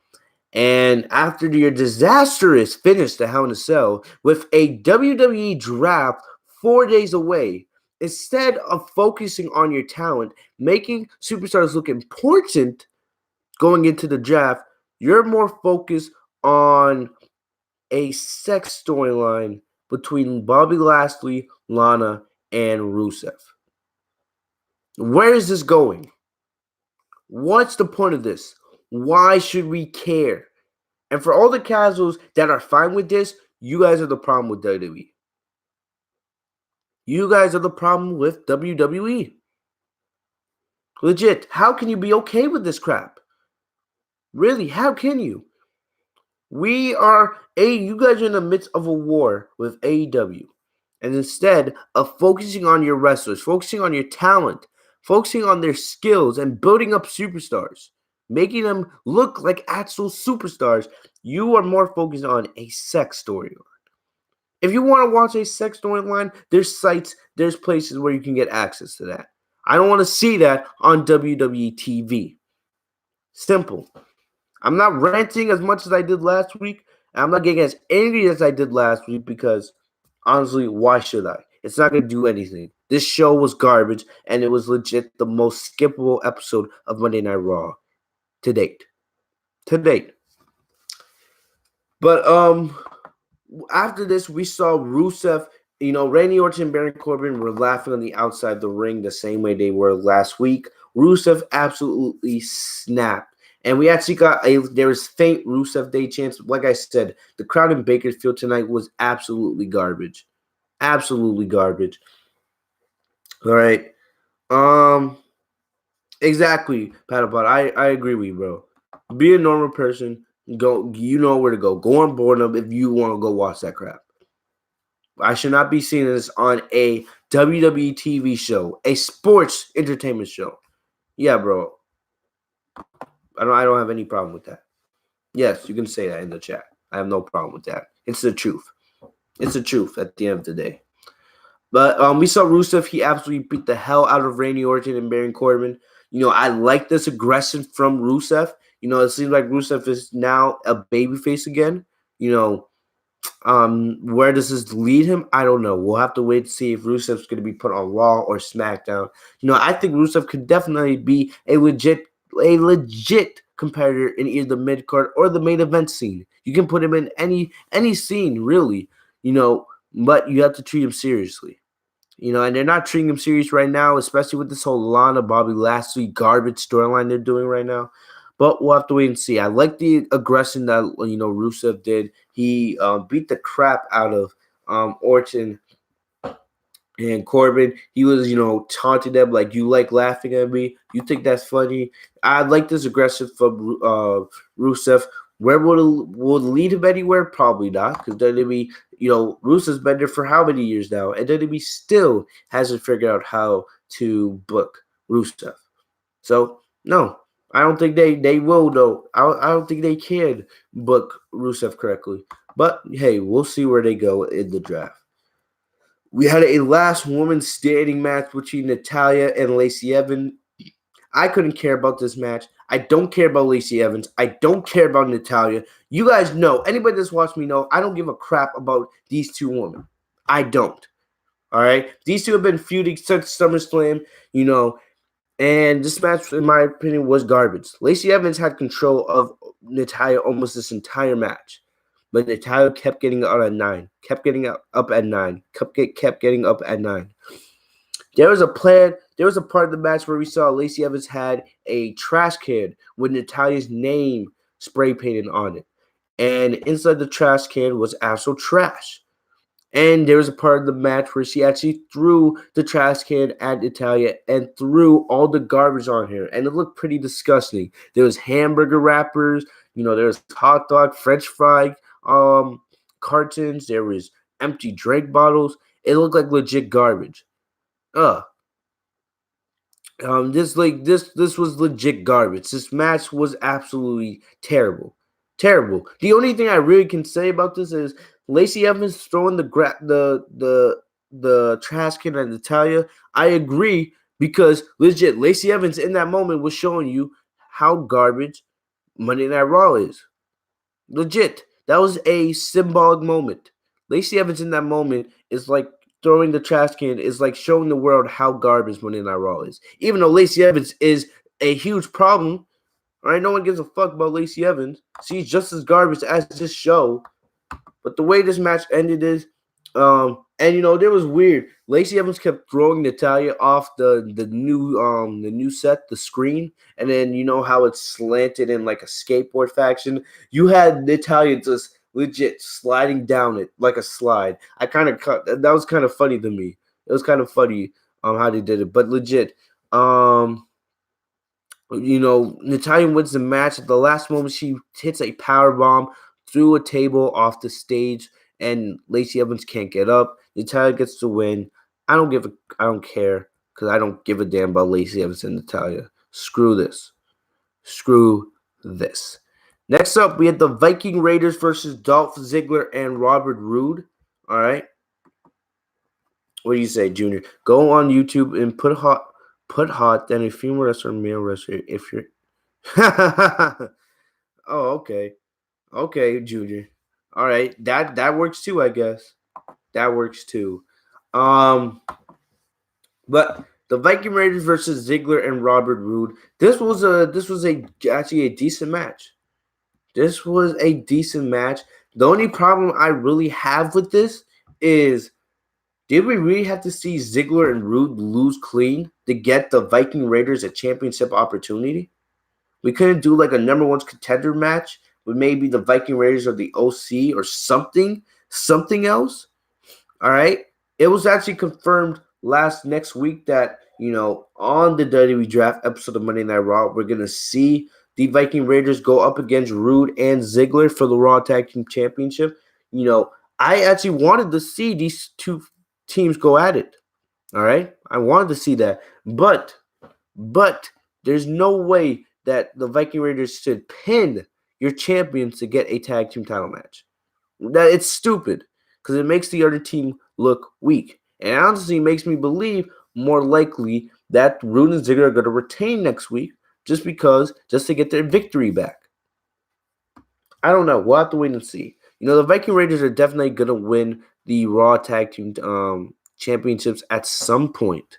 And after your disastrous finish to Hell in a Cell with a WWE draft 4 days away, instead of focusing on your talent, making superstars look important going into the draft, you're more focused on a sex storyline between Bobby Lashley, Lana, and Rusev. Where is this going? What's the point of this? Why should we care? And for all the casuals that are fine with this, you guys are the problem with WWE. You guys are the problem with WWE. Legit, how can you be okay with this crap? Really, how can you? You guys are in the midst of a war with AEW. And instead of focusing on your wrestlers, focusing on your talent, focusing on their skills and building up superstars, making them look like actual superstars, you are more focused on a sex storyline. If you want to watch a sex storyline, there's sites, there's places where you can get access to that. I don't want to see that on WWE TV. Simple. I'm not ranting as much as I did last week. And I'm not getting as angry as I did last week because, honestly, why should I? It's not going to do anything. This show was garbage, and it was legit the most skippable episode of Monday Night Raw to date. To date. But after this, we saw Rusev. Randy Orton and Baron Corbin were laughing on the outside of the ring the same way they were last week. Rusev absolutely snapped. And we actually there was faint Rusev Day chants. Like I said, the crowd in Bakersfield tonight was absolutely garbage. Absolutely garbage. All right. Exactly, Paddlepot. I agree with you, bro. Be a normal person. Go. You know where to go. Go on Boredom if you want to go watch that crap. I should not be seeing this on a WWE TV show, a sports entertainment show. Yeah, bro. I don't have any problem with that. Yes, you can say that in the chat. I have no problem with that. It's the truth. It's the truth at the end of the day. But we saw Rusev. He absolutely beat the hell out of Randy Orton and Baron Corbin. I like this aggression from Rusev. It seems like Rusev is now a babyface again. Where does this lead him? I don't know. We'll have to wait to see if Rusev's going to be put on Raw or SmackDown. I think Rusev could definitely be a legit competitor in either the mid card or the main event scene. You can put him in any scene, really. But you have to treat him seriously. And they're not treating him serious right now, especially with this whole Lana Bobby Lashley garbage storyline they're doing right now. But we'll have to wait and see. I like the aggression that Rusev did. He beat the crap out of Orton and Corbin. He was taunting them like, you like laughing at me. You think that's funny? I like this aggression from Rusev. Where will lead him anywhere? Probably not, because WWE, Rusev's been there for how many years now, and WWE still hasn't figured out how to book Rusev. So no, I don't think they will though. I don't think they can book Rusev correctly. But hey, we'll see where they go in the draft. We had a last woman standing match between Natalya and Lacey Evans. I couldn't care about this match. I don't care about Lacey Evans. I don't care about Natalya. You guys know, anybody that's watched me know, I don't give a crap about these two women. I don't. All right? These two have been feuding since SummerSlam, and this match, in my opinion, was garbage. Lacey Evans had control of Natalya almost this entire match. But Natalya kept getting up at 9. Kept getting up at 9. Kept getting up at 9. There was a part of the match where we saw Lacey Evans had a trash can with Natalya's name spray painted on it. And inside the trash can was actual trash. And there was a part of the match where she actually threw the trash can at Natalya and threw all the garbage on her. And it looked pretty disgusting. There was hamburger wrappers, there was hot dog, French fry cartons. There was empty drink bottles. It looked like legit garbage. This was legit garbage. This match was absolutely terrible. Terrible. The only thing I really can say about this is Lacey Evans throwing the trash can at Natalya. I agree, because legit Lacey Evans in that moment was showing you how garbage Monday Night Raw is. Legit. That was a symbolic moment. Lacey Evans in that moment is like throwing the trash can, is like showing the world how garbage Monday Night Raw is. Even though Lacey Evans is a huge problem, right? No one gives a fuck about Lacey Evans. She's just as garbage as this show. But the way this match ended is, there was weird. Lacey Evans kept throwing Natalya off the new set, the screen, and then how it's slanted in like a skateboard fashion. You had Natalya just legit sliding down it like a slide. That was kind of funny to me. It was kind of funny how they did it, but legit. Natalya wins the match. At the last moment, she hits a power bomb through a table off the stage, and Lacey Evans can't get up. Natalya gets the win. I don't care because I don't give a damn about Lacey Evans and Natalya. Screw this. Screw this. Next up, we had the Viking Raiders versus Dolph Ziggler and Robert Roode. All right. What do you say, Junior? Go on YouTube and put hot, then a female wrestler, male wrestler. If you're oh, okay. Okay, Junior. All right. That works too, I guess. That works too. But the Viking Raiders versus Ziggler and Robert Roode. This was actually a decent match. This was a decent match. The only problem I really have with this is, did we really have to see Ziggler and Roode lose clean to get the Viking Raiders a championship opportunity? We couldn't do like a number one contender match with maybe the Viking Raiders or the OC or something else. All right. It was actually confirmed next week that, on the WWE Draft episode of Monday Night Raw, we're going to see the Viking Raiders go up against Roode and Ziggler for the Raw Tag Team Championship. I actually wanted to see these two teams go at it. All right. I wanted to see that. But there's no way that the Viking Raiders should pin your champions to get a tag team title match. That it's stupid because it makes the other team look weak. And honestly makes me believe more likely that Roode and Ziggler are going to retain next week just to get their victory back. I don't know. We'll have to wait and see. The Viking Raiders are definitely going to win the Raw Tag Team championships at some point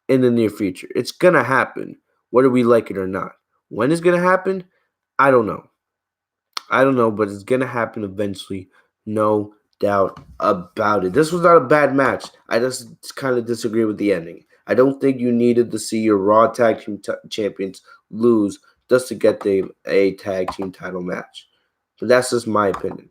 in the near future. It's going to happen, whether we like it or not. When it's going to happen, I don't know. But it's going to happen eventually. No doubt about it. This was not a bad match. I just kind of disagree with the ending. I don't think you needed to see your Raw Tag Team champions lose just to get a tag team title match. But that's just my opinion.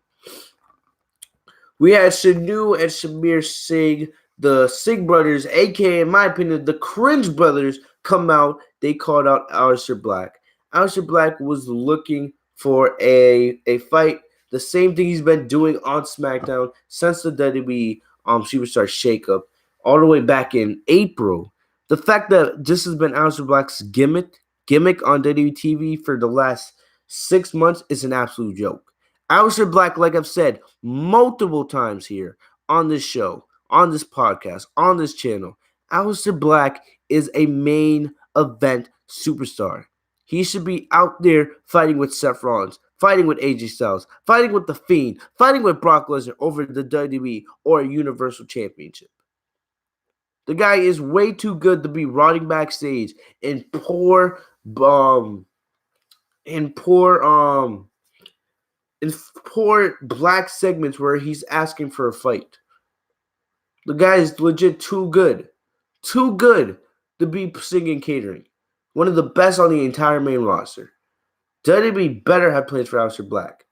We had Shanu and Shamir Singh, the Singh brothers, aka, in my opinion, the Cringe brothers, come out. They called out Aleister Black. Aleister Black was looking for a fight. The same thing he's been doing on SmackDown since the WWE Superstar Shakeup, all the way back in April. The fact that this has been Aleister Black's gimmick on WWE TV for the last 6 months is an absolute joke. Aleister Black, like I've said multiple times here on this show, on this podcast, on this channel, Aleister Black is a main event superstar. He should be out there fighting with Seth Rollins, fighting with AJ Styles, fighting with The Fiend, fighting with Brock Lesnar over the WWE or a Universal Championship. The guy is way too good to be rotting backstage in poor black segments where he's asking for a fight. The guy is legit too good to be singing catering. One of the best on the entire main roster. WWE better have plans for Aleister Black.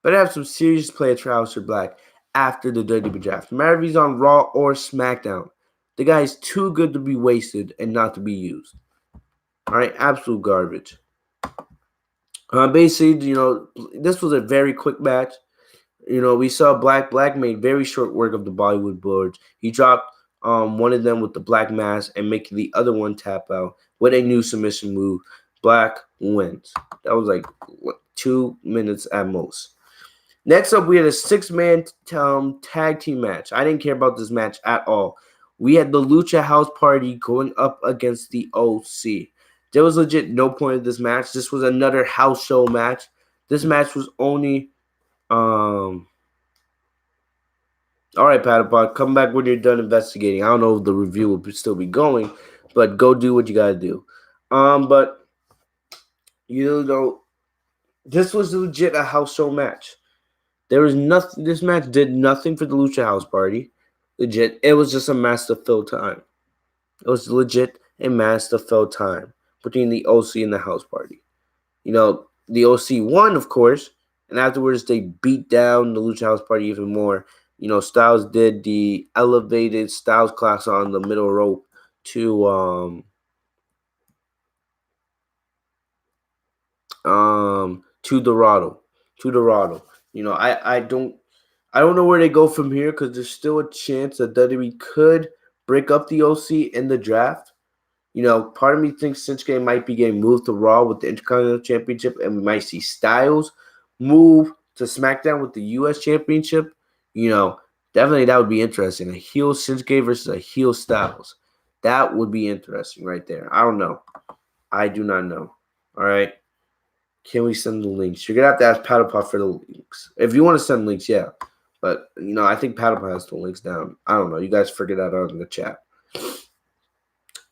Better have some serious plans for Aleister Black after the WWE draft. No matter if he's on Raw or SmackDown. The guy is too good to be wasted and not to be used. All right, absolute garbage. Basically, this was a very quick match. We saw Black made very short work of the Bollywood Bloods. He dropped one of them with the black mask and making the other one tap out with a new submission move. Black wins. That was like 2 minutes at most. Next up, we had a 6-man tag team match. I didn't care about this match at all. We had the Lucha House Party going up against the OC. There was legit no point of this match. This was another house show match. This match was only all right, Patapod, come back when you're done investigating. I don't know if the review will still be going, but go do what you gotta do. But this was legit a house show match. There was nothing. This match did nothing for the Lucha House Party. Legit, it was just a match to fill time. It was legit a match to fill time between the OC and the House Party. The OC won, of course, and afterwards they beat down the Lucha House Party even more. Styles did the elevated Styles class on the middle rope to to Dorado. To Dorado. I don't know where they go from here because there's still a chance that WWE could break up the OC in the draft. Part of me thinks Shinsuke might be getting moved to Raw with the Intercontinental Championship, and we might see Styles move to SmackDown with the U.S. Championship. Definitely that would be interesting. A heel Shinsuke versus a heel Styles. That would be interesting right there. I don't know. I do not know. All right. Can we send the links? You're going to have to ask Paddlepot for the links. If you want to send links, yeah. But, I think Paddlepot has the links down. I don't know. You guys figure that out in the chat.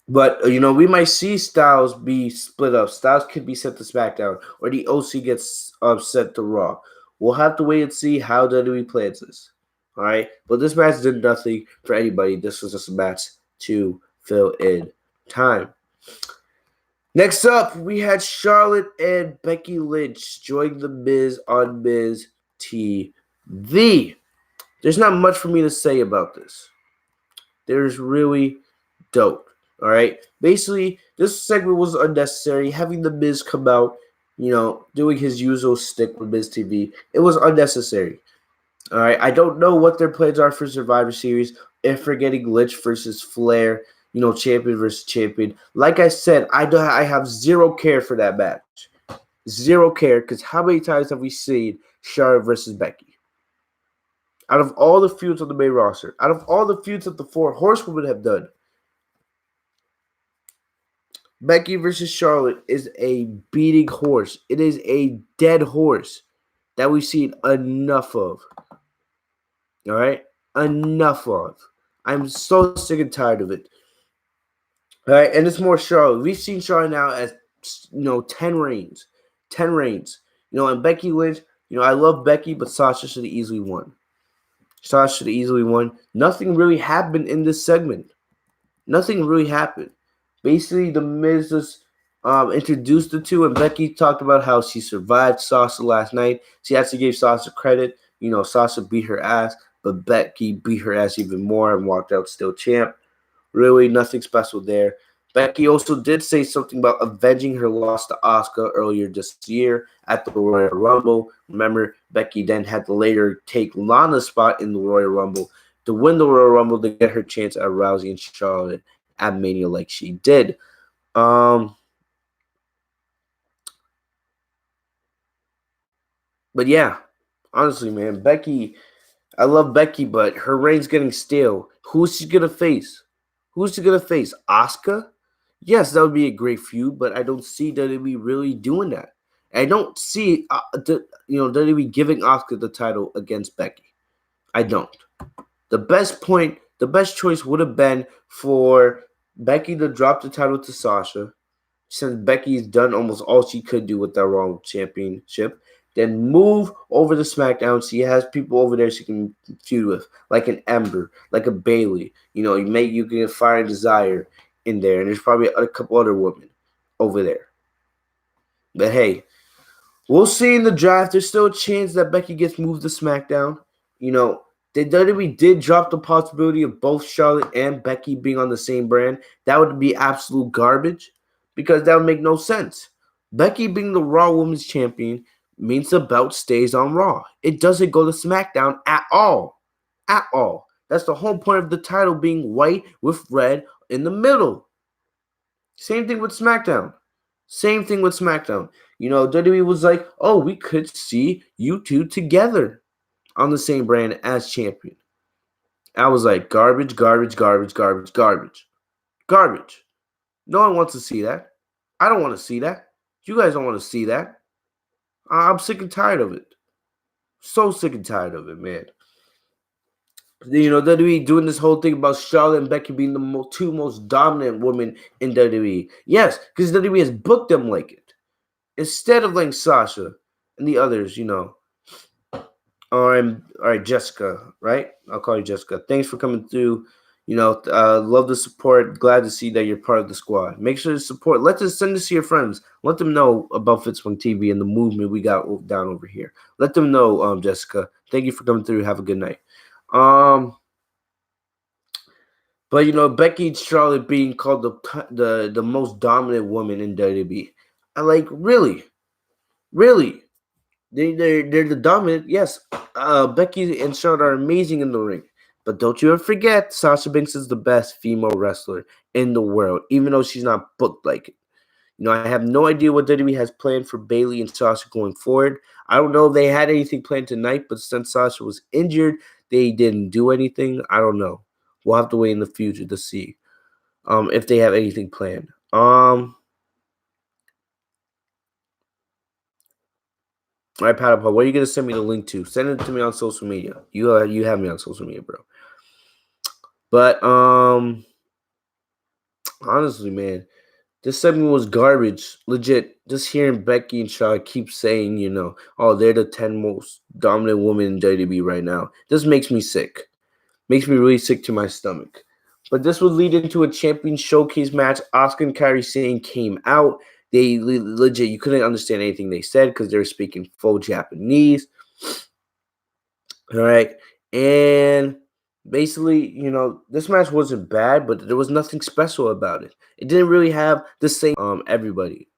But, we might see Styles be split up. Styles could be sent to SmackDown, or the OC gets sent to Raw. We'll have to wait and see how WWE plans this. All right? But this match did nothing for anybody. This was just a match to fill in time. Next up, we had Charlotte and Becky Lynch join The Miz on Miz TV. There's not much for me to say about this. There's really dope. All right. Basically, this segment was unnecessary. Having The Miz come out, doing his usual stick with Miz TV, it was unnecessary. All right. I don't know what their plans are for Survivor Series. If we're getting Lynch versus Flair, champion versus champion. Like I said, I have zero care for that match. Zero care, because how many times have we seen Charlotte versus Becky? Out of all the feuds on the main roster, out of all the feuds that the four horsewomen have done, Becky versus Charlotte is a beating horse. It is a dead horse that we've seen enough of. All right? Enough of. I'm so sick and tired of it. All right? And it's more Charlotte. We've seen Charlotte now as, 10 reigns. 10 reigns. And Becky Lynch, I love Becky, but Sasha should have easily won. Sasha should have easily won. Nothing really happened in this segment. Nothing really happened. Basically, The Miz just introduced the two, and Becky talked about how she survived Sasha last night. She actually gave Sasha credit. Sasha beat her ass, but Becky beat her ass even more and walked out still champ. Really, nothing special there. Becky also did say something about avenging her loss to Asuka earlier this year at the Royal Rumble. Remember, Becky then had to later take Lana's spot in the Royal Rumble to win the Royal Rumble to get her chance at Rousey and Charlotte at Mania like she did. But yeah, honestly, man, Becky, I love Becky, but her reign's getting stale. Who's she gonna face? Who's she gonna face? Asuka? Yes, that would be a great feud, but I don't see WWE really doing that. I don't see WWE giving Asuka the title against Becky. I don't. The best choice would have been for Becky to drop the title to Sasha, since Becky's done almost all she could do with that Raw Championship. Then move over to SmackDown. She has people over there she can feud with, like an Ember, like a Bayley. You can get Fire and Desire in there, and there's probably a couple other women over there. But hey, we'll see in the draft. There's still a chance that Becky gets moved to SmackDown. The WWE did drop the possibility of both Charlotte and Becky being on the same brand. That would be absolute garbage because that would make no sense. Becky being the Raw Women's Champion means the belt stays on Raw. It doesn't go to SmackDown at all. At all. That's the whole point of the title being white with red in the middle. Same thing with SmackDown. WWE was like, oh, we could see you two together on the same brand as champion. I was like, garbage, garbage, garbage, garbage, garbage. Garbage. No one wants to see that. I don't want to see that. You guys don't want to see that. I'm sick and tired of it. So sick and tired of it, man. WWE doing this whole thing about Charlotte and Becky being the two most dominant women in WWE. Yes, because WWE has booked them like it. Instead of like Sasha and the others, All right, Jessica, right? I'll call you Jessica. Thanks for coming through. Love the support. Glad to see that you're part of the squad. Make sure to support. Send this to your friends. Let them know about Fitzwing TV and the movement we got down over here. Let them know, Jessica. Thank you for coming through. Have a good night. But Becky and Charlotte being called the most dominant woman in WWE. I like, really? Really. They're the dominant. Yes, Becky and Charlotte are amazing in the ring. But don't you ever forget, Sasha Banks is the best female wrestler in the world, even though she's not booked like it. I have no idea what WWE has planned for Bayley and Sasha going forward. I don't know if they had anything planned tonight, but since Sasha was injured, they didn't do anything. I don't know. We'll have to wait in the future to see if they have anything planned. All right, Patapon, what are you gonna send me the link to? Send it to me on social media. You have me on social media, bro. But honestly, man, this segment was garbage. Legit. Just hearing Becky and Shaw keep saying, oh, they're the 10 most dominant women in WWE right now. This makes me sick. Makes me really sick to my stomach. But this would lead into a champion showcase match. Asuka and Kairi Sane came out. They legit, you couldn't understand anything they said because they were speaking full Japanese. All right. And basically, this match wasn't bad, but there was nothing special about it. It didn't really have the same everybody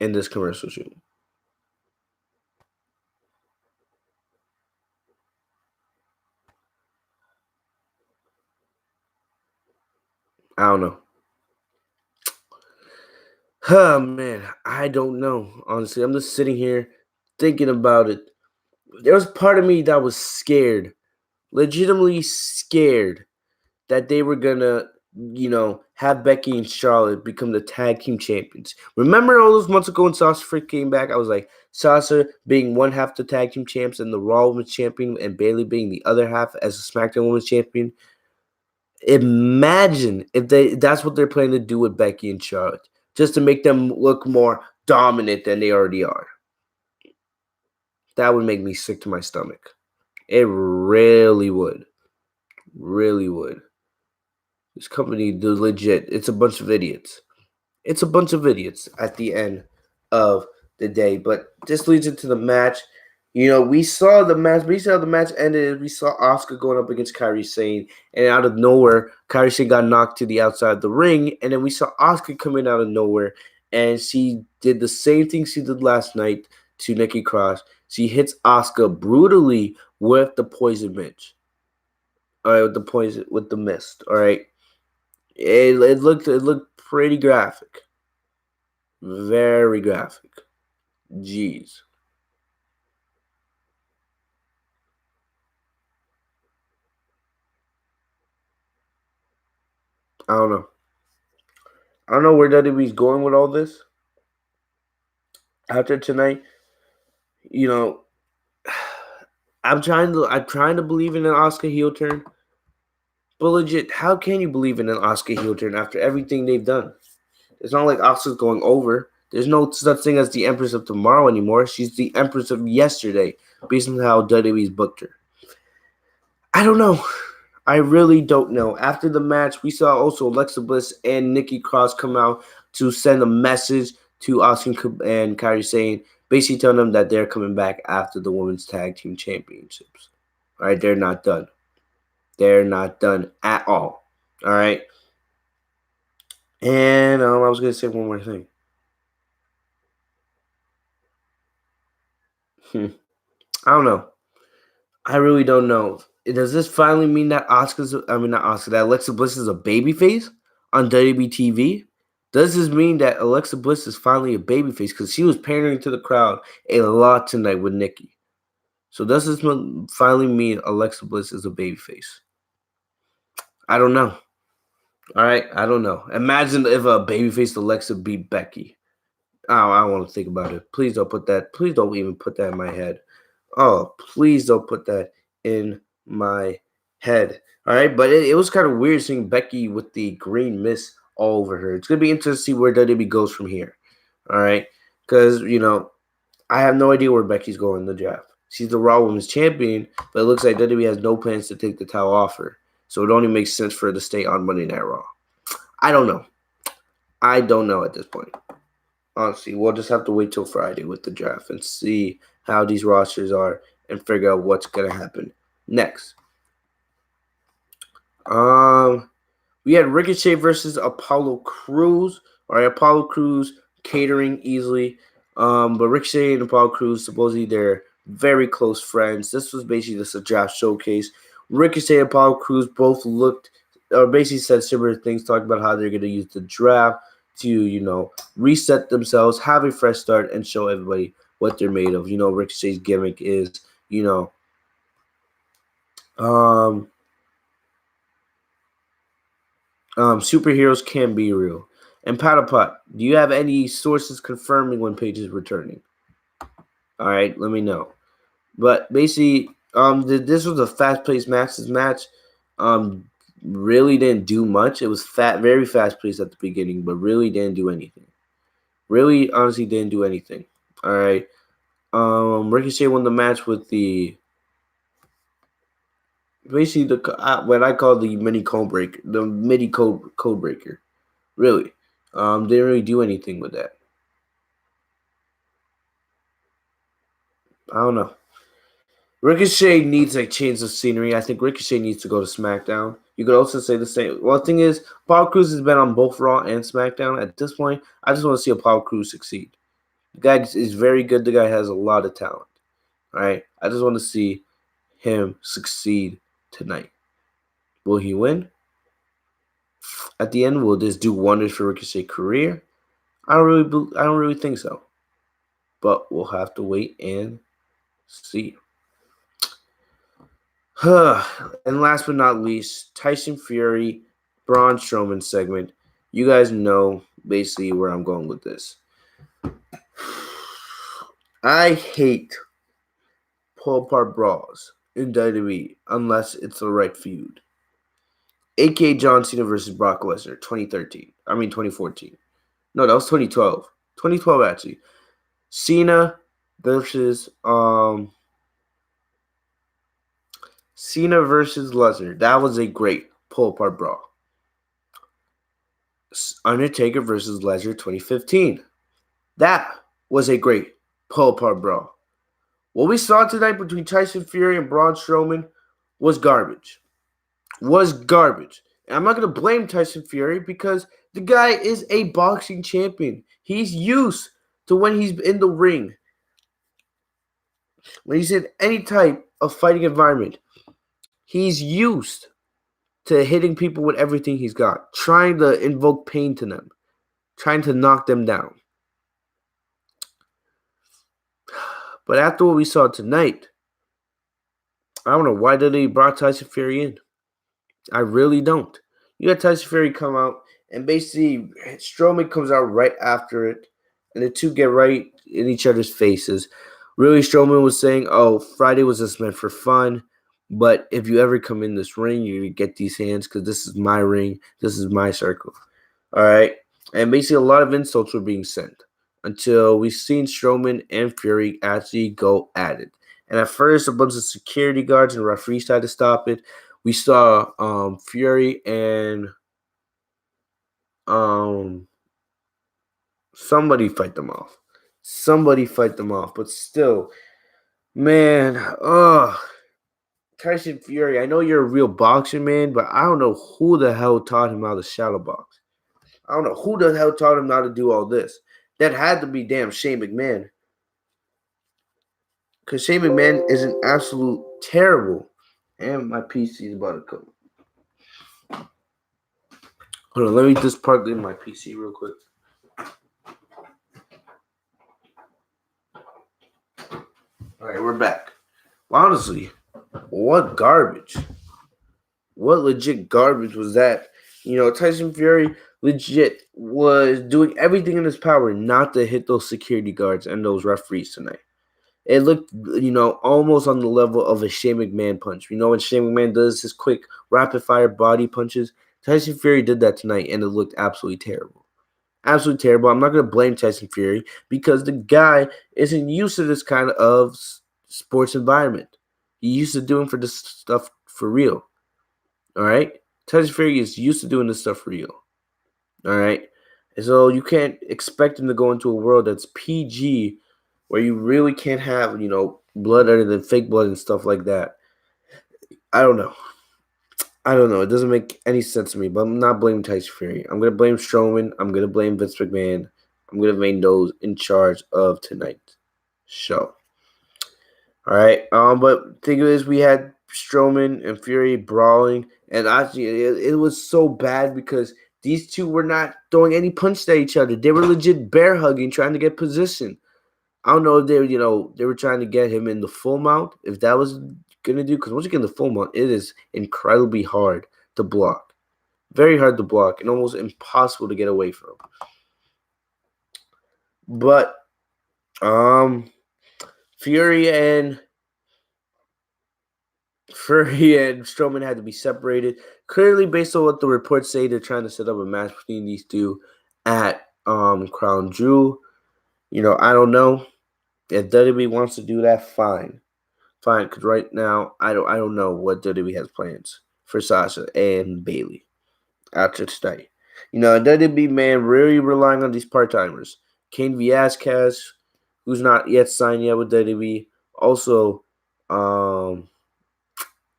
in this commercial shoot. I don't know. Oh man, I don't know. Honestly, I'm just sitting here thinking about it. There was part of me that was scared, legitimately scared that they were gonna, have Becky and Charlotte become the tag team champions. Remember all those months ago when Sasha first came back? I was like, Sasha being one half the tag team champs and the Raw Women's Champion, and Bayley being the other half as a SmackDown Women's Champion. Imagine if that's what they're planning to do with Becky and Charlotte, just to make them look more dominant than they already are. That would make me sick to my stomach. It really would. Really would. This company, they're legit. It's a bunch of idiots. It's a bunch of idiots at the end of the day. But this leads into the match. We saw the match. We saw the match ended. We saw Asuka going up against Kairi Sane, and out of nowhere, Kairi Sane got knocked to the outside of the ring, and then we saw Asuka coming out of nowhere, and she did the same thing she did last night to Nikki Cross. She hits Asuka brutally with the poison mist. All right, with the mist. All right, it looked pretty graphic, very graphic. Jeez. I don't know. I don't know where WWE's going with all this. After tonight, you know, I'm trying to believe in an Oscar heel turn. But legit, how can you believe in an Oscar heel turn after everything they've done? It's not like Oscar's going over. There's no such thing as the Empress of Tomorrow anymore. She's the Empress of yesterday, based on how WWE's booked her. I don't know. I really don't know. After the match, we saw also Alexa Bliss and Nikki Cross come out to send a message to Asuka and Kairi Sane, basically telling them that they're coming back after the Women's Tag Team Championships. All right, they're not done. They're not done at all. All right. And I was going to say one more thing. I don't know. I really don't know. Does this finally mean that that Alexa Bliss is a babyface on WWE TV? Does this mean that Alexa Bliss is finally a babyface? Because she was pandering to the crowd a lot tonight with Nikki. So does this finally mean Alexa Bliss is a babyface? I don't know. All right, I don't know. Imagine if a babyface Alexa beat Becky. Oh, I don't want to think about it. Please don't put that. Please don't even put that in my head. Oh, please don't put that in my head. All right, but it was kind of weird seeing Becky with the green mist all over her. It's gonna be interesting to see where WWE goes from here. All right, because I have no idea where Becky's going in the draft. She's the Raw Women's Champion, but it looks like WWE has no plans to take the title off her. So it only makes sense for her to stay on Monday Night Raw. I don't know. I don't know at this point. Honestly, we'll just have to wait till Friday with the draft and see how these rosters are and figure out what's gonna happen next. We had Ricochet versus Apollo Crews. All right, Apollo Crews catering easily. But Ricochet and Apollo Crews, supposedly they're very close friends. This was basically just a draft showcase. Ricochet and Apollo Crews both looked, or basically said similar things, talking about how they're going to use the draft to, reset themselves, have a fresh start, and show everybody what they're made of. Ricochet's gimmick is, um, superheroes can be real. And Patapot, do you have any sources confirming when Paige is returning? All right, let me know. But basically, this was a fast-paced match. This match, really didn't do much. It was very fast-paced at the beginning, but really didn't do anything. Really, honestly, didn't do anything. All right. Ricochet won the match with basically what I call the mini code breaker, the midi code breaker. Really, didn't really do anything with that. I don't know. Ricochet needs a change of scenery. I think Ricochet needs to go to SmackDown. You could also say the same. Well, the thing is, Apollo Crews has been on both Raw and SmackDown. At this point, I just want to see Apollo Crews succeed. The guy is very good. The guy has a lot of talent. All right? I just want to see him succeed tonight. Will he win? At the end, will this do wonders for Ricochet's career? I don't really think so. But we'll have to wait and see. And last but not least, Tyson Fury, Braun Strowman segment. You guys know basically where I'm going with this. I hate pull apart brawls in WWE unless it's the right feud. A.K.A. John Cena versus Brock Lesnar, 2014. No, that was 2012. 2012 actually. Cena versus Lesnar. That was a great pull apart brawl. Undertaker versus Lesnar 2015. That was a great pull apart brawl. What we saw tonight between Tyson Fury and Braun Strowman was garbage. And I'm not going to blame Tyson Fury because the guy is a boxing champion. He's used to when he's in the ring. When he's in any type of fighting environment, he's used to hitting people with everything he's got, trying to invoke pain to them, trying to knock them down. But after what we saw tonight, I don't know why they brought Tyson Fury in. I really don't. You got Tyson Fury come out, and basically Strowman comes out right after it, and the two get right in each other's faces. Really, Strowman was saying, oh, Friday was just meant for fun, but if you ever come in this ring, you get these hands because this is my ring, this is my circle. All right? And basically a lot of insults were being sent until we've seen Strowman and Fury actually go at it. And at first, a bunch of security guards and referees tried to stop it. We saw Fury and somebody fight them off. But still, man, Tyson Fury, I know you're a real boxer, man, but I don't know who the hell taught him how to shadow box. I don't know who the hell taught him how to do all this. That had to be damn Shane McMahon. Because Shane McMahon is an absolute terrible. And my PC is about to come. Hold on, let me just plug in my PC real quick. Alright, we're back. Well, honestly, what garbage? What legit garbage was that? Tyson Fury legit was doing everything in his power not to hit those security guards and those referees tonight. It looked, almost on the level of a Shane McMahon punch. When Shane McMahon does his quick, rapid-fire body punches, Tyson Fury did that tonight, and it looked absolutely terrible. Absolutely terrible. I'm not going to blame Tyson Fury because the guy isn't used to this kind of sports environment. He's used to doing for this stuff for real. All right? Tyson Fury is used to doing this stuff for real. All right? And so you can't expect him to go into a world that's PG where you really can't have, blood other than fake blood and stuff like that. I don't know. It doesn't make any sense to me, but I'm not blaming Tyson Fury. I'm going to blame Strowman. I'm going to blame Vince McMahon. I'm going to make those in charge of tonight's show. All right. But thing is, we had Strowman and Fury brawling, and actually, it was so bad because these two were not throwing any punch at each other. They were legit bear hugging, trying to get position. I don't know if they were trying to get him in the full mount, if that was gonna do, because once you get in the full mount, it is incredibly hard to block. Very hard to block and almost impossible to get away from. But Fury and Strowman had to be separated. Clearly, based on what the reports say, they're trying to set up a match between these two at Crown Jewel. I don't know. If WWE wants to do that, fine. Because right now I don't know what WWE has plans for Sasha and Bayley after tonight. WWE, man, really relying on these part timers. Cain Velasquez, who's not yet signed yet with WWE. Also,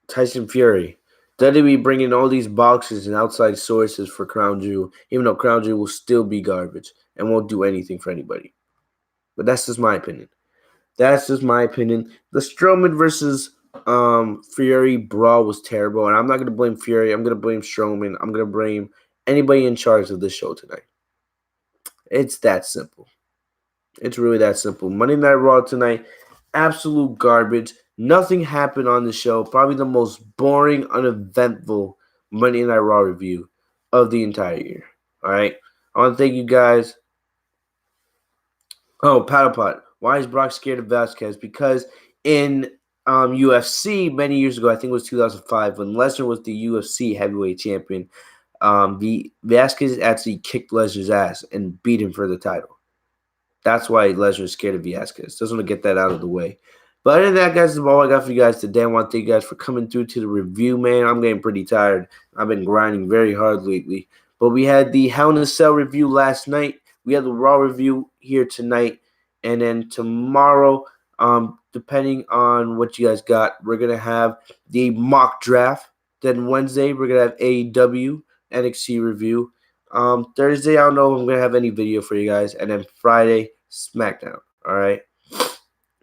Tyson Fury. WWE bringing all these boxes and outside sources for Crown Jewel, even though Crown Jewel will still be garbage and won't do anything for anybody. But that's just my opinion. The Strowman versus Fury brawl was terrible, and I'm not gonna blame Fury. I'm gonna blame Strowman. I'm gonna blame anybody in charge of this show tonight. It's that simple. It's really that simple. Monday Night Raw tonight, absolute garbage. Nothing happened on the show. Probably the most boring, uneventful Monday Night Raw review of the entire year. All right. I want to thank you guys. Oh, Paddle Pot. Why is Brock scared of Vasquez? Because in UFC many years ago, I think it was 2005, when Lesnar was the UFC heavyweight champion, Vasquez actually kicked Lesnar's ass and beat him for the title. That's why Lesnar is scared of Vasquez. Just want to get that out of the way. But other than that, guys, that's all I got for you guys today. I want to thank you guys for coming through to the review, man. I'm getting pretty tired. I've been grinding very hard lately. But we had the Hell in a Cell review last night. We had the Raw review here tonight. And then tomorrow, depending on what you guys got, we're going to have the mock draft. Then Wednesday, we're going to have AEW NXT review. Thursday, I don't know if I'm going to have any video for you guys. And then Friday, SmackDown. All right.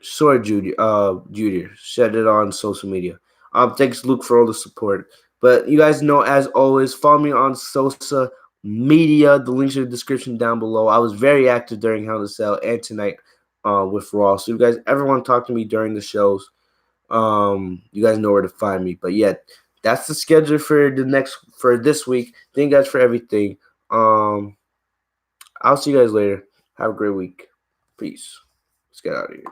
Sorry, Junior. Said it on social media. Thanks, Luke, for all the support. But you guys know, as always, follow me on social media. The links in the description down below. I was very active during Hell in a Cell and tonight with Raw. So if you guys ever want to talk to me during the shows, you guys know where to find me. But yeah, that's the schedule for this week. Thank you guys for everything. I'll see you guys later. Have a great week. Peace. Let's get out of here.